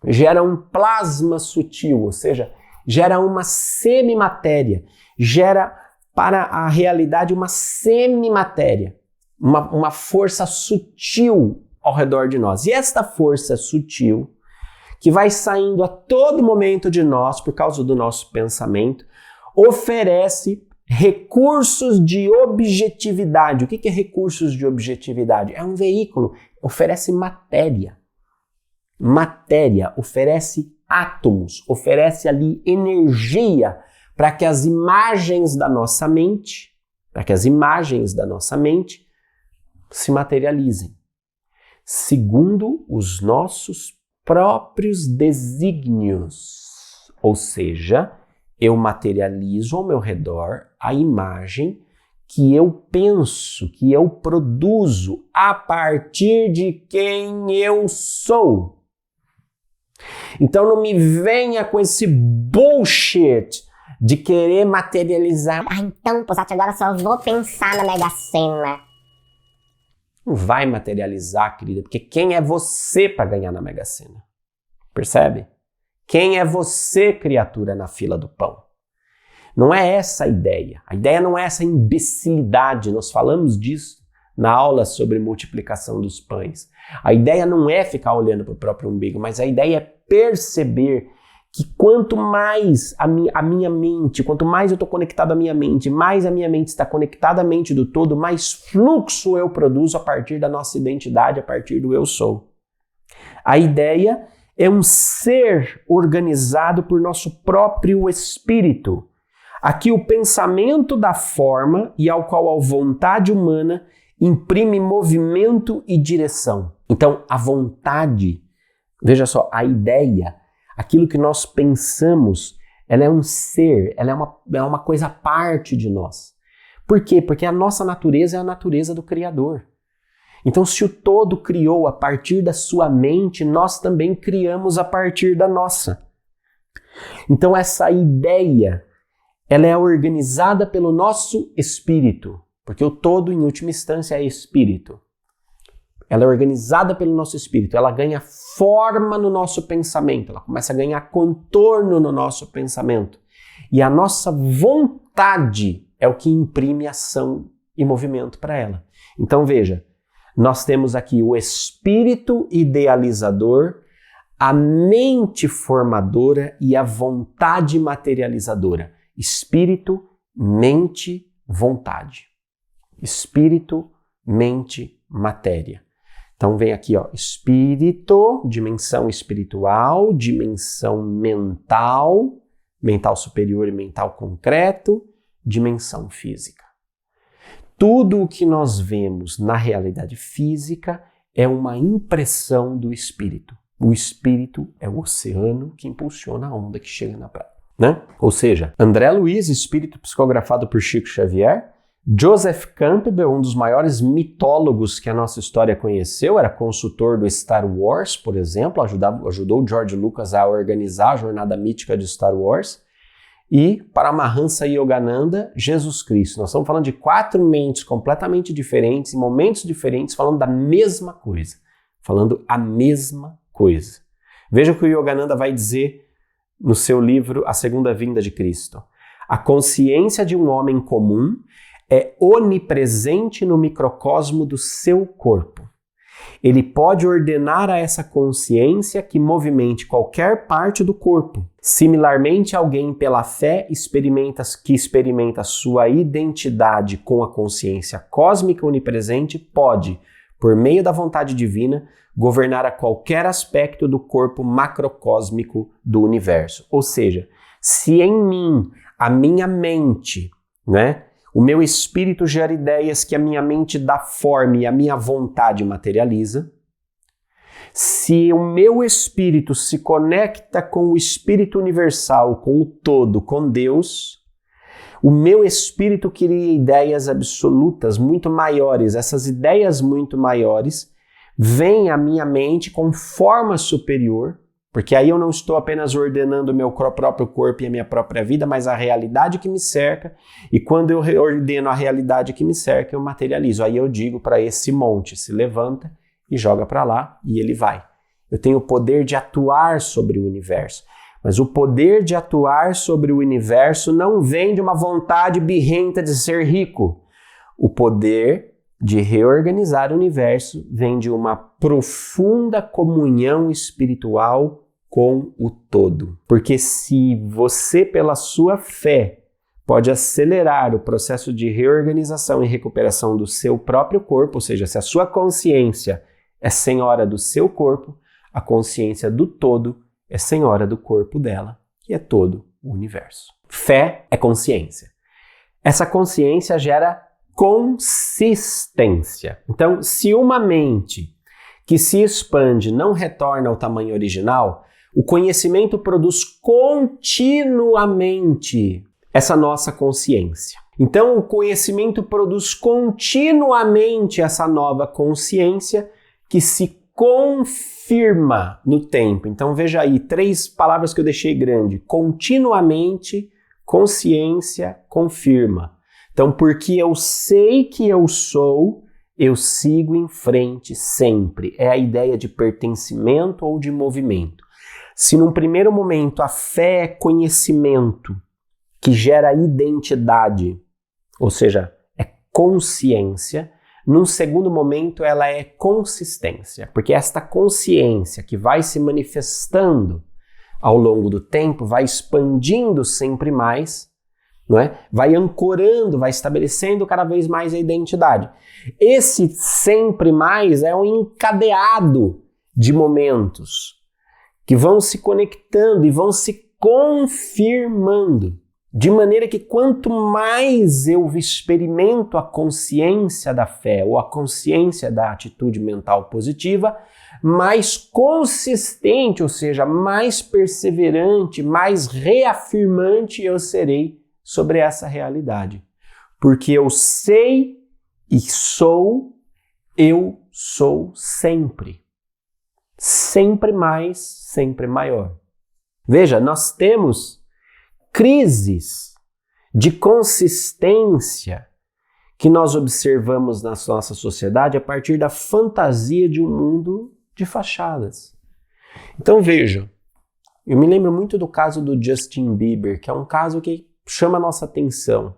gera um plasma sutil, ou seja, gera uma semimatéria, gera para a realidade uma semimatéria, uma força sutil ao redor de nós. E esta força sutil, que vai saindo a todo momento de nós por causa do nosso pensamento, oferece recursos de objetividade. O que é recursos de objetividade? É um veículo, oferece matéria. Matéria, oferece átomos, oferece ali energia para que as imagens da nossa mente, se materializem segundo os nossos próprios desígnios. Ou seja, eu materializo ao meu redor a imagem que eu penso, que eu produzo a partir de quem eu sou. Então não me venha com esse bullshit de querer materializar. Então, Posati, agora só vou pensar na Mega Sena. Não vai materializar, querida, porque quem é você para ganhar na Mega Sena? Percebe? Quem é você, criatura, na fila do pão? Não é essa a ideia. A ideia não é essa imbecilidade. Nós falamos disso na aula sobre multiplicação dos pães. A ideia não é ficar olhando para o próprio umbigo, mas a ideia é perceber que quanto mais a minha mente, quanto mais eu estou conectado à minha mente, mais a minha mente está conectada à mente do todo, mais fluxo eu produzo a partir da nossa identidade, a partir do eu sou. A ideia é um ser organizado por nosso próprio espírito. Aqui o pensamento dá forma e ao qual a vontade humana imprime movimento e direção. Então, a vontade, veja só, a ideia, aquilo que nós pensamos, ela é um ser, ela é uma coisa à parte de nós. Por quê? Porque a nossa natureza é a natureza do Criador. Então, se o todo criou a partir da sua mente, nós também criamos a partir da nossa. Então, essa ideia, ela é organizada pelo nosso espírito, porque o todo, em última instância, é espírito. Ela é organizada pelo nosso espírito, ela ganha forma no nosso pensamento, ela começa a ganhar contorno no nosso pensamento. E a nossa vontade é o que imprime ação e movimento para ela. Então veja, nós temos aqui o espírito idealizador, a mente formadora e a vontade materializadora. Espírito, mente, vontade. Espírito, mente, matéria. Então vem aqui, ó, espírito, dimensão espiritual, dimensão mental, mental superior e mental concreto, dimensão física. Tudo o que nós vemos na realidade física é uma impressão do espírito. O espírito é o oceano que impulsiona a onda que chega na praia, né? Ou seja, André Luiz, espírito psicografado por Chico Xavier, Joseph Campbell, um dos maiores mitólogos que a nossa história conheceu, era consultor do Star Wars, por exemplo, ajudou George Lucas a organizar a jornada mítica de Star Wars. E Paramahansa Yogananda, Jesus Cristo. Nós estamos falando de 4 mentes completamente diferentes, em momentos diferentes, falando da mesma coisa. Falando a mesma coisa. Veja o que o Yogananda vai dizer no seu livro A Segunda Vinda de Cristo. A consciência de um homem comum é onipresente no microcosmo do seu corpo. Ele pode ordenar a essa consciência que movimente qualquer parte do corpo. Similarmente, alguém pela fé experimenta sua identidade com a consciência cósmica onipresente pode, por meio da vontade divina, governar a qualquer aspecto do corpo macrocósmico do universo. Ou seja, se em mim, a minha mente, o meu espírito gera ideias que a minha mente dá forma e a minha vontade materializa, se o meu espírito se conecta com o espírito universal, com o todo, com Deus, o meu espírito cria ideias absolutas muito maiores. Essas ideias muito maiores vêm à minha mente com forma superior, porque aí eu não estou apenas ordenando o meu próprio corpo e a minha própria vida, mas a realidade que me cerca. E quando eu ordeno a realidade que me cerca, eu materializo. Aí eu digo para esse monte, se levanta e joga para lá, e ele vai. Eu tenho o poder de atuar sobre o universo. Mas o poder de atuar sobre o universo não vem de uma vontade birrenta de ser rico. O poder de reorganizar o universo vem de uma profunda comunhão espiritual com o todo. Porque se você, pela sua fé, pode acelerar o processo de reorganização e recuperação do seu próprio corpo, ou seja, se a sua consciência é senhora do seu corpo, a consciência do todo é senhora do corpo dela, que é todo o universo. Fé é consciência. Essa consciência gera consistência. Então, se uma mente que se expande não retorna ao tamanho original, o conhecimento produz continuamente essa nossa consciência. Então, o conhecimento produz continuamente essa nova consciência que se confirma no tempo. Então, veja aí, 3 palavras que eu deixei grande. Continuamente, consciência, confirma. Então, porque eu sei que eu sou, eu sigo em frente sempre. É a ideia de pertencimento ou de movimento. Se num primeiro momento a fé é conhecimento que gera identidade, ou seja, é consciência, num segundo momento ela é consistência, porque esta consciência que vai se manifestando ao longo do tempo, vai expandindo sempre mais, vai ancorando, vai estabelecendo cada vez mais a identidade. Esse sempre mais é um encadeado de momentos que vão se conectando e vão se confirmando, de maneira que quanto mais eu experimento a consciência da fé ou a consciência da atitude mental positiva, mais consistente, ou seja, mais perseverante, mais reafirmante eu serei sobre essa realidade. Porque eu sei e eu sou sempre. Sempre mais, sempre maior. Veja, nós temos crises de consistência que nós observamos na nossa sociedade a partir da fantasia de um mundo de fachadas. Então vejam, eu me lembro muito do caso do Justin Bieber, que é um caso que chama a nossa atenção,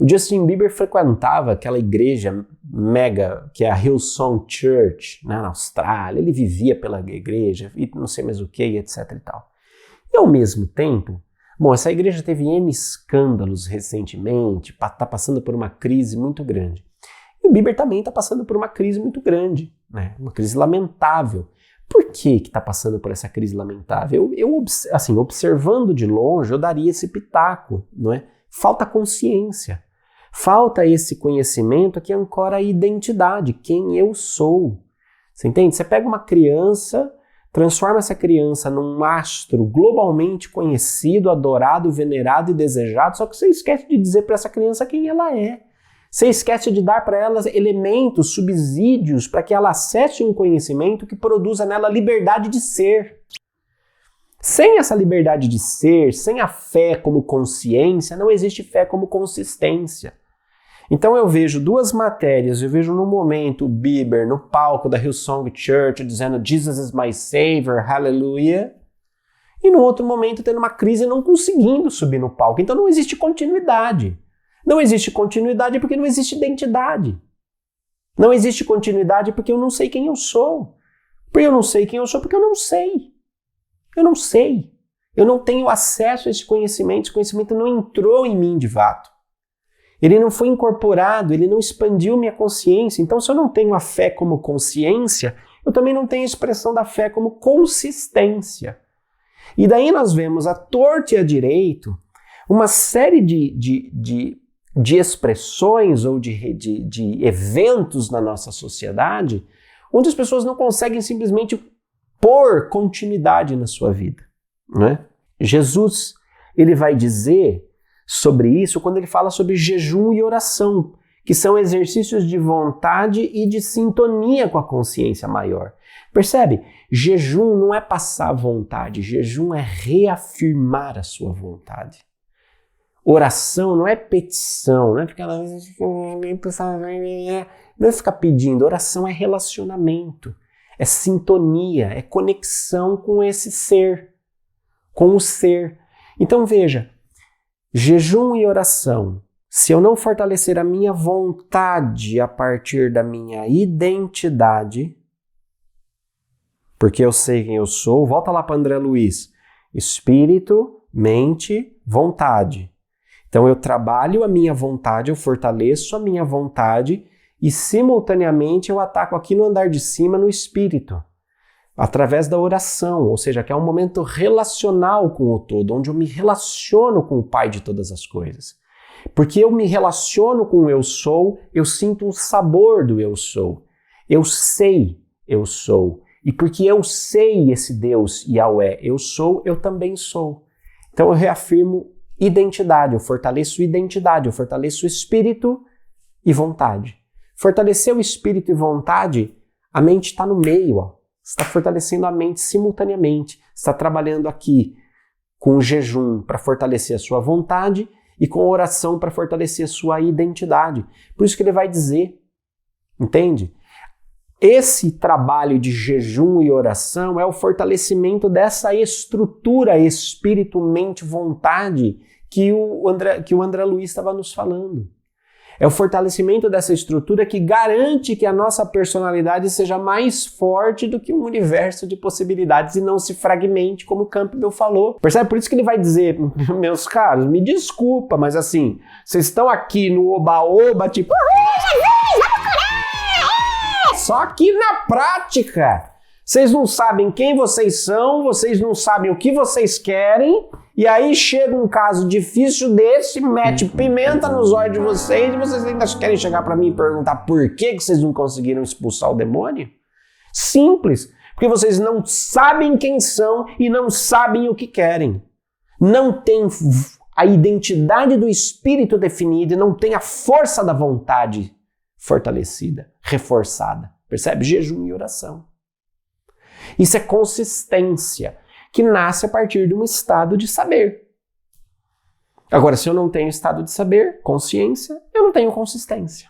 O Justin Bieber frequentava aquela igreja mega, que é a Hillsong Church, na Austrália. Ele vivia pela igreja e não sei mais o que, etc e tal. E ao mesmo tempo, essa igreja teve N escândalos recentemente, está passando por uma crise muito grande. E o Bieber também está passando por uma crise muito grande, uma crise lamentável. Por que está passando por essa crise lamentável? Assim, observando de longe, eu daria esse pitaco, Falta consciência. Falta esse conhecimento que ancora a identidade, quem eu sou. Você entende? Você pega uma criança, transforma essa criança num astro globalmente conhecido, adorado, venerado e desejado, só que você esquece de dizer para essa criança quem ela é. Você esquece de dar para ela elementos, subsídios, para que ela acesse um conhecimento que produza nela liberdade de ser. Sem essa liberdade de ser, sem a fé como consciência, não existe fé como consistência. Então eu vejo 2 matérias, eu vejo no momento o Bieber no palco da Hillsong Church dizendo Jesus is my Savior, hallelujah. e no outro momento tendo uma crise e não conseguindo subir no palco. Então não existe continuidade. Não existe continuidade porque não existe identidade. Não existe continuidade porque eu não sei quem eu sou. Porque eu não sei quem eu sou porque eu não sei. Eu não sei. Eu não tenho acesso a esse conhecimento não entrou em mim de fato. Ele não foi incorporado, ele não expandiu minha consciência. Então, se eu não tenho a fé como consciência, eu também não tenho a expressão da fé como consistência. E daí nós vemos à torto e à direito uma série de expressões ou de eventos na nossa sociedade onde as pessoas não conseguem simplesmente pôr continuidade na sua vida, né? Jesus, ele vai dizer sobre isso quando ele fala sobre jejum e oração, que são exercícios de vontade e de sintonia com a consciência maior. Percebe? Jejum não é passar vontade, jejum é reafirmar a sua vontade. Oração não é petição, não é porque ela não é ficar pedindo. Oração é relacionamento, é sintonia, é conexão com esse ser, com o ser. Então veja, jejum e oração, se eu não fortalecer a minha vontade a partir da minha identidade, porque eu sei quem eu sou, volta lá para André Luiz, espírito, mente, vontade. Então eu trabalho a minha vontade, eu fortaleço a minha vontade e simultaneamente eu ataco aqui no andar de cima no espírito, através da oração, ou seja, que é um momento relacional com o todo, onde eu me relaciono com o Pai de todas as coisas. Porque eu me relaciono com o eu sou, eu sinto um sabor do eu sou. Eu sei eu sou. E porque eu sei esse Deus, Yahweh, eu sou, eu também sou. Então eu reafirmo identidade, eu fortaleço espírito e vontade. Fortalecer o espírito e vontade, a mente está no meio, ó. Você está fortalecendo a mente simultaneamente. Você está trabalhando aqui com o jejum para fortalecer a sua vontade e com a oração para fortalecer a sua identidade. Por isso que ele vai dizer, entende? Esse trabalho de jejum e oração é o fortalecimento dessa estrutura espírito, mente, vontade que o André Luiz estava nos falando. É o fortalecimento dessa estrutura que garante que a nossa personalidade seja mais forte do que um universo de possibilidades e não se fragmente, como o Campbell falou. Percebe? Por isso que ele vai dizer, meus caros, me desculpa, mas assim, vocês estão aqui no oba-oba, tipo... Só que na prática, vocês não sabem quem vocês são, vocês não sabem o que vocês querem, e aí chega um caso difícil desse, mete pimenta nos olhos de vocês, e vocês ainda querem chegar para mim e perguntar por que vocês não conseguiram expulsar o demônio? Simples, porque vocês não sabem quem são e não sabem o que querem. Não tem a identidade do espírito definida e não tem a força da vontade fortalecida, reforçada. Percebe? Jejum e oração. Isso é consistência, que nasce a partir de um estado de saber. Agora, se eu não tenho estado de saber, consciência, eu não tenho consistência.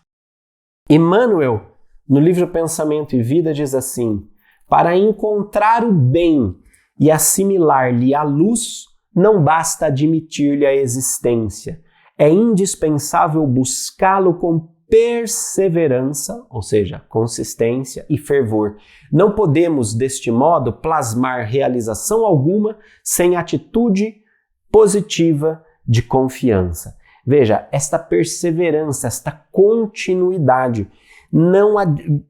Emmanuel, no livro Pensamento e Vida, diz assim: para encontrar o bem e assimilar-lhe a luz, não basta admitir-lhe a existência. É indispensável buscá-lo com perseverança, ou seja, consistência e fervor. Não podemos, deste modo, plasmar realização alguma sem atitude positiva de confiança. Veja, esta perseverança, esta continuidade.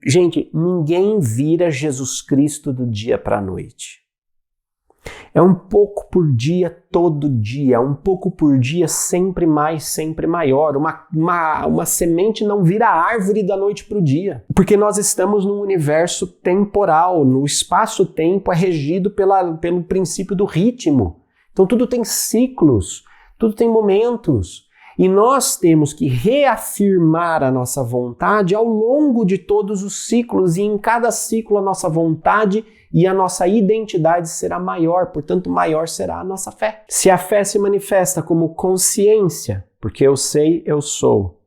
Gente, ninguém vira Jesus Cristo do dia para a noite. É um pouco por dia, todo dia, um pouco por dia, sempre mais, sempre maior. Uma semente não vira árvore da noite para o dia. Porque nós estamos num universo temporal, no espaço-tempo é regido pelo princípio do ritmo. Então tudo tem ciclos, tudo tem momentos. E nós temos que reafirmar a nossa vontade ao longo de todos os ciclos, e em cada ciclo a nossa vontade e a nossa identidade será maior, portanto maior será a nossa fé. Se a fé se manifesta como consciência, porque eu sei, eu sou,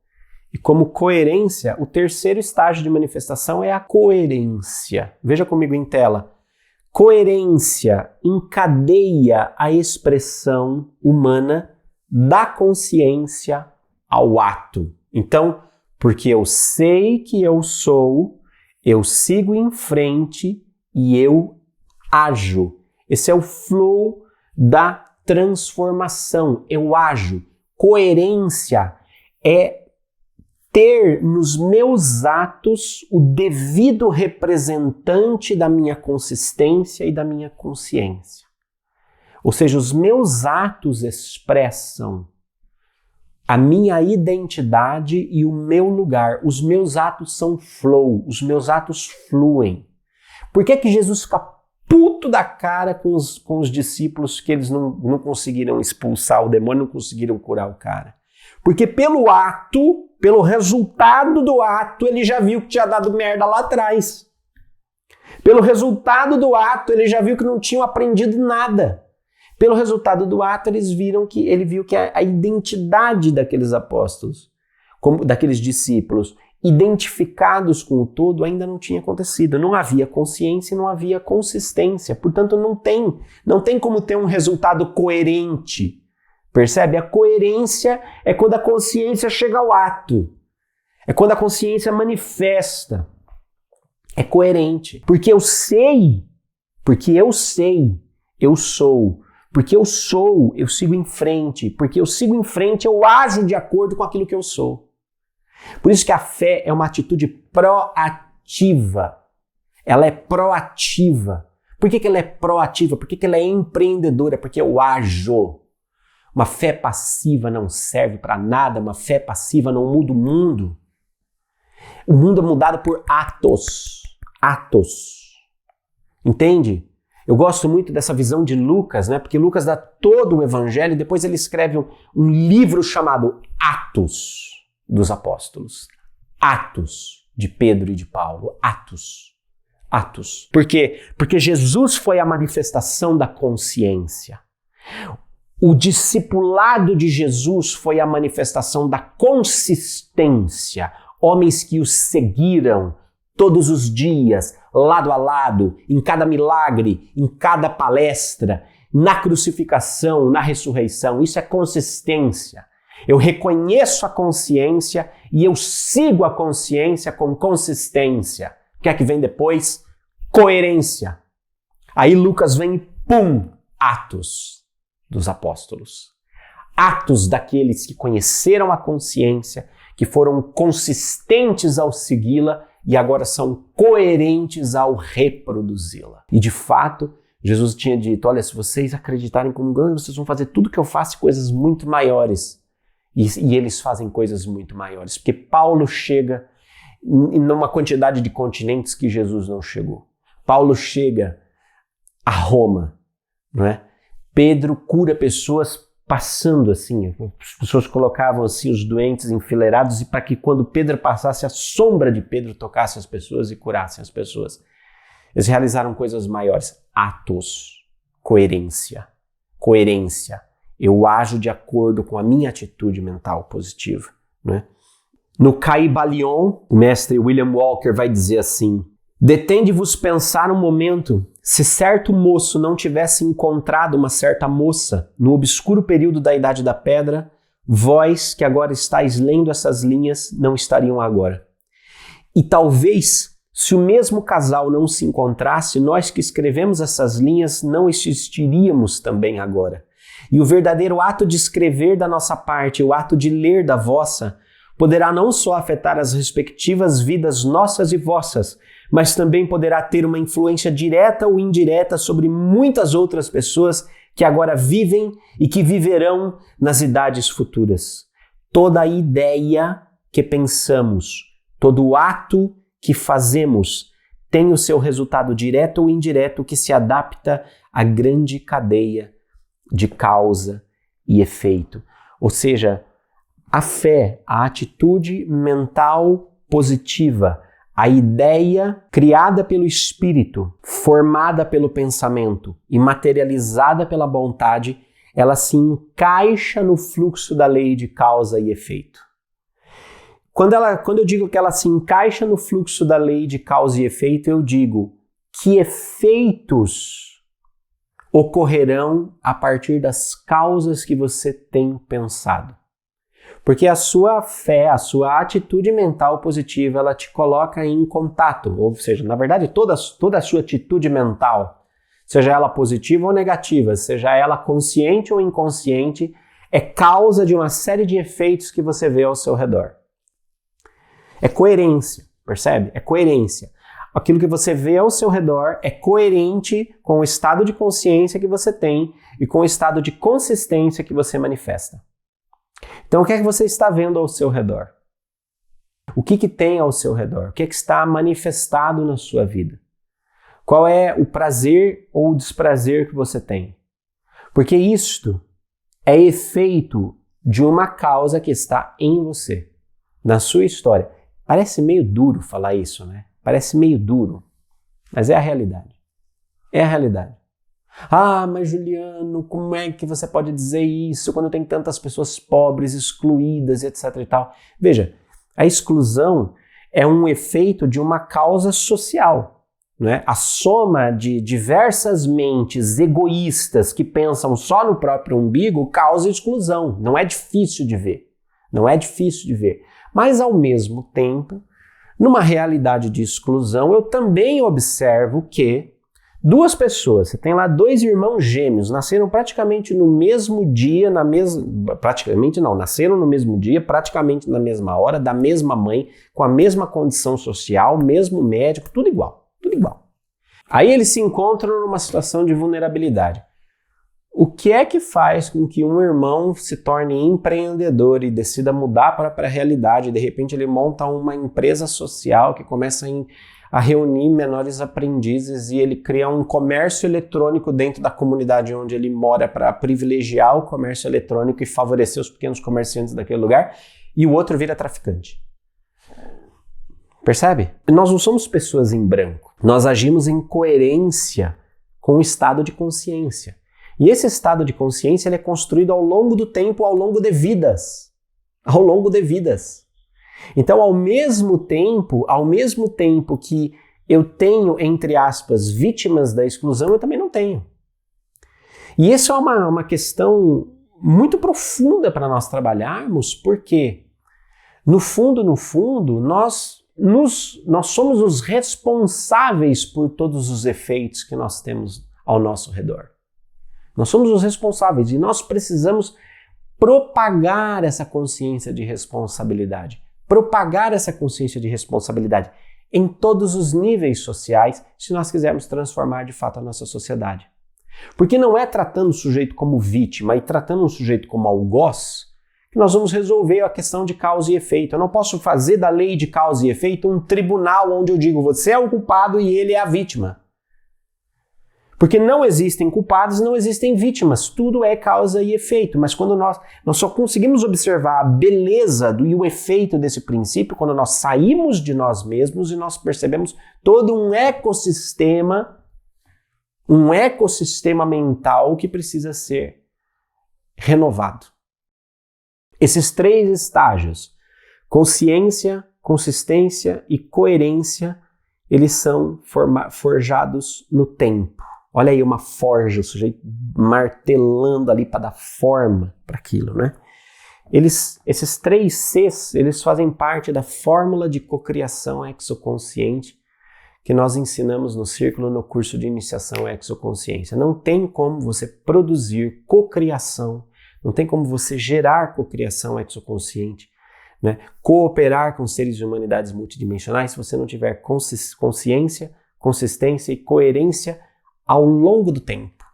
e como coerência, o terceiro estágio de manifestação é a coerência. Veja comigo em tela. Coerência encadeia a expressão humana da consciência ao ato. Então, porque eu sei que eu sou, eu sigo em frente e eu ajo. Esse é o flow da transformação. Eu ajo. Coerência é ter nos meus atos o devido representante da minha consistência e da minha consciência. Ou seja, os meus atos expressam a minha identidade e o meu lugar. Os meus atos são flow, os meus atos fluem. Por que Jesus fica puto da cara com os discípulos que eles não conseguiram expulsar o demônio, não conseguiram curar o cara? Porque pelo ato, pelo resultado do ato, ele já viu que tinha dado merda lá atrás. Pelo resultado do ato, ele já viu que não tinham aprendido nada. Pelo resultado do ato, ele viu que a identidade daqueles apóstolos, daqueles discípulos, identificados com o todo, ainda não tinha acontecido. Não havia consciência, não havia consistência. Portanto, não tem como ter um resultado coerente. Percebe? A coerência é quando a consciência chega ao ato. É quando a consciência manifesta. É coerente. Porque eu sei, eu sou. Porque eu sou, eu sigo em frente. Porque eu sigo em frente, eu ajo de acordo com aquilo que eu sou. Por isso que a fé é uma atitude proativa. Ela é proativa. Por que ela é proativa? Por que ela é empreendedora? Porque eu ajo. Uma fé passiva não serve para nada, uma fé passiva não muda o mundo. O mundo é mudado por atos. Atos. Entende? Eu gosto muito dessa visão de Lucas, né? Porque Lucas dá todo o evangelho e depois ele escreve um livro chamado Atos dos Apóstolos. Atos de Pedro e de Paulo. Atos. Atos. Por quê? Porque Jesus foi a manifestação da consciência. O discipulado de Jesus foi a manifestação da consistência. Homens que o seguiram todos os dias, lado a lado, em cada milagre, em cada palestra, na crucificação, na ressurreição. Isso é consistência. Eu reconheço a consciência e eu sigo a consciência com consistência. O que é que vem depois? Coerência. Aí Lucas vem e pum, Atos dos apóstolos. Atos daqueles que conheceram a consciência, que foram consistentes ao segui-la e agora são coerentes ao reproduzi-la. E de fato, Jesus tinha dito, olha, se vocês acreditarem comigo, vocês vão fazer tudo que eu faço, coisas muito maiores. E eles fazem coisas muito maiores. Porque Paulo chega numa quantidade de continentes que Jesus não chegou. Paulo chega a Roma, não é? Pedro cura pessoas passando assim, as pessoas colocavam assim os doentes enfileirados e para que quando Pedro passasse, a sombra de Pedro tocasse as pessoas e curasse as pessoas. Eles realizaram coisas maiores. Atos, coerência. Coerência. Eu ajo de acordo com a minha atitude mental positiva, né? No Caibalion, o mestre William Walker vai dizer assim: detende-vos pensar um momento se certo moço não tivesse encontrado uma certa moça no obscuro período da Idade da Pedra, vós que agora estáis lendo essas linhas não estariam agora. E talvez, se o mesmo casal não se encontrasse, nós que escrevemos essas linhas não existiríamos também agora. E o verdadeiro ato de escrever da nossa parte, o ato de ler da vossa, poderá não só afetar as respectivas vidas nossas e vossas, mas também poderá ter uma influência direta ou indireta sobre muitas outras pessoas que agora vivem e que viverão nas idades futuras. Toda a ideia que pensamos, todo ato que fazemos tem o seu resultado direto ou indireto que se adapta à grande cadeia de causa e efeito. Ou seja, a fé, a atitude mental positiva, a ideia criada pelo espírito, formada pelo pensamento e materializada pela vontade, ela se encaixa no fluxo da lei de causa e efeito. Quando eu digo que ela se encaixa no fluxo da lei de causa e efeito, eu digo que efeitos ocorrerão a partir das causas que você tem pensado. Porque a sua fé, a sua atitude mental positiva, ela te coloca em contato, ou seja, na verdade, toda a sua atitude mental, seja ela positiva ou negativa, seja ela consciente ou inconsciente, é causa de uma série de efeitos que você vê ao seu redor. É coerência, percebe? É coerência. Aquilo que você vê ao seu redor é coerente com o estado de consciência que você tem e com o estado de consistência que você manifesta. Então, o que é que você está vendo ao seu redor? O que tem ao seu redor? O que é que está manifestado na sua vida? Qual é o prazer ou o desprazer que você tem? Porque isto é efeito de uma causa que está em você, na sua história. Parece meio duro falar isso, né? Parece meio duro, mas é a realidade. É a realidade. Ah, mas Juliano, como é que você pode dizer isso quando tem tantas pessoas pobres, excluídas, etc e tal? Veja, a exclusão é um efeito de uma causa social, né? A soma de diversas mentes egoístas que pensam só no próprio umbigo causa exclusão. Não é difícil de ver. Não é difícil de ver. Mas, ao mesmo tempo, numa realidade de exclusão, eu também observo que duas pessoas, você tem lá dois irmãos gêmeos, nasceram praticamente no mesmo dia, nasceram no mesmo dia, praticamente na mesma hora, da mesma mãe, com a mesma condição social, mesmo médico, tudo igual, tudo igual. Aí eles se encontram numa situação de vulnerabilidade. O que é que faz com que um irmão se torne empreendedor e decida mudar para a realidade? De repente ele monta uma empresa social que começa a reunir menores aprendizes e ele cria um comércio eletrônico dentro da comunidade onde ele mora para privilegiar o comércio eletrônico e favorecer os pequenos comerciantes daquele lugar, e o outro vira traficante. Percebe? Nós não somos pessoas em branco. Nós agimos em coerência com o estado de consciência. E esse estado de consciência ele é construído ao longo do tempo, ao longo de vidas. Ao longo de vidas. Então, ao mesmo tempo que eu tenho, entre aspas, vítimas da exclusão, eu também não tenho. E isso é uma questão muito profunda para nós trabalharmos, porque, no fundo, nós somos os responsáveis por todos os efeitos que nós temos ao nosso redor. Nós somos os responsáveis e nós precisamos propagar essa consciência de responsabilidade. Propagar essa consciência de responsabilidade em todos os níveis sociais, se nós quisermos transformar de fato a nossa sociedade. Porque não é tratando o sujeito como vítima e tratando o sujeito como algoz que nós vamos resolver a questão de causa e efeito. Eu não posso fazer da lei de causa e efeito um tribunal onde eu digo você é o culpado e ele é a vítima. Porque não existem culpados, não existem vítimas, tudo é causa e efeito. Mas quando nós só conseguimos observar a beleza e o efeito desse princípio quando nós saímos de nós mesmos e nós percebemos todo um ecossistema mental que precisa ser renovado. Esses três estágios, consciência, consistência e coerência, eles são forjados no tempo. Olha aí uma forja, o sujeito martelando ali para dar forma para aquilo, né? Esses três Cs, eles fazem parte da fórmula de cocriação exoconsciente que nós ensinamos no Círculo no curso de iniciação à exoconsciência. Não tem como você produzir cocriação, não tem como você gerar cocriação exoconsciente, né? Cooperar com seres de humanidades multidimensionais se você não tiver consciência, consistência e coerência ao longo do tempo.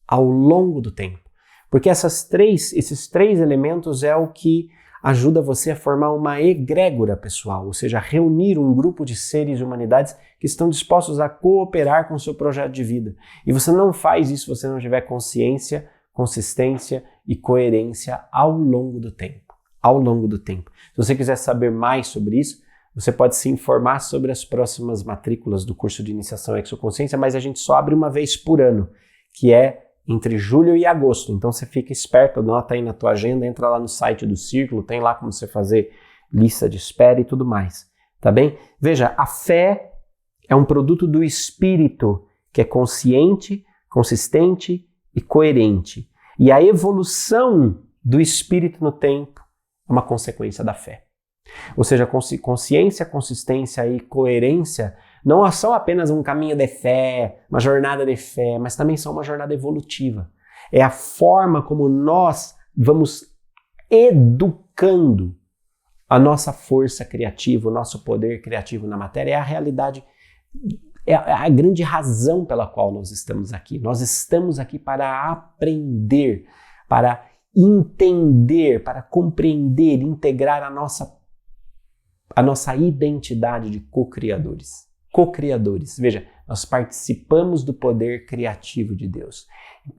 Ao longo do tempo. Porque esses três elementos é o que ajuda você a formar uma egrégora pessoal, ou seja, reunir um grupo de seres e humanidades que estão dispostos a cooperar com o seu projeto de vida. E você não faz isso se você não tiver consciência, consistência e coerência ao longo do tempo. Ao longo do tempo. Se você quiser saber mais sobre isso, você pode se informar sobre as próximas matrículas do curso de iniciação à exoconsciência, mas a gente só abre uma vez por ano, que é entre julho e agosto. Então você fica esperto, anota aí na tua agenda, entra lá no site do Círculo, tem lá como você fazer lista de espera e tudo mais, tá bem? Veja, a fé é um produto do espírito que é consciente, consistente e coerente. E a evolução do espírito no tempo é uma consequência da fé. Ou seja, consciência, consistência e coerência não são apenas um caminho de fé, uma jornada de fé, mas também são uma jornada evolutiva. É a forma como nós vamos educando a nossa força criativa, o nosso poder criativo na matéria. É a realidade, é a grande razão pela qual nós estamos aqui. Nós estamos aqui para aprender, para entender, para compreender, integrar a nossa identidade de co-criadores. Co-criadores. Veja, nós participamos do poder criativo de Deus.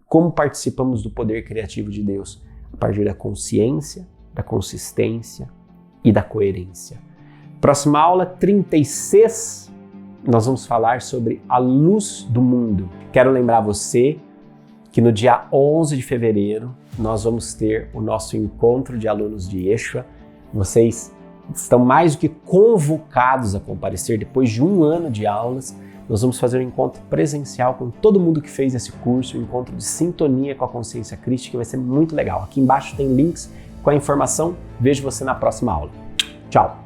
Como participamos do poder criativo de Deus? A partir da consciência, da consistência e da coerência. Próxima aula, 36, nós vamos falar sobre a luz do mundo. Quero lembrar você que no dia 11 de fevereiro nós vamos ter o nosso encontro de alunos de Yeshua. Vocês estão mais do que convocados a comparecer depois de um ano de aulas. Nós vamos fazer um encontro presencial com todo mundo que fez esse curso, um encontro de sintonia com a consciência crística, que vai ser muito legal. Aqui embaixo tem links com a informação. Vejo você na próxima aula. Tchau!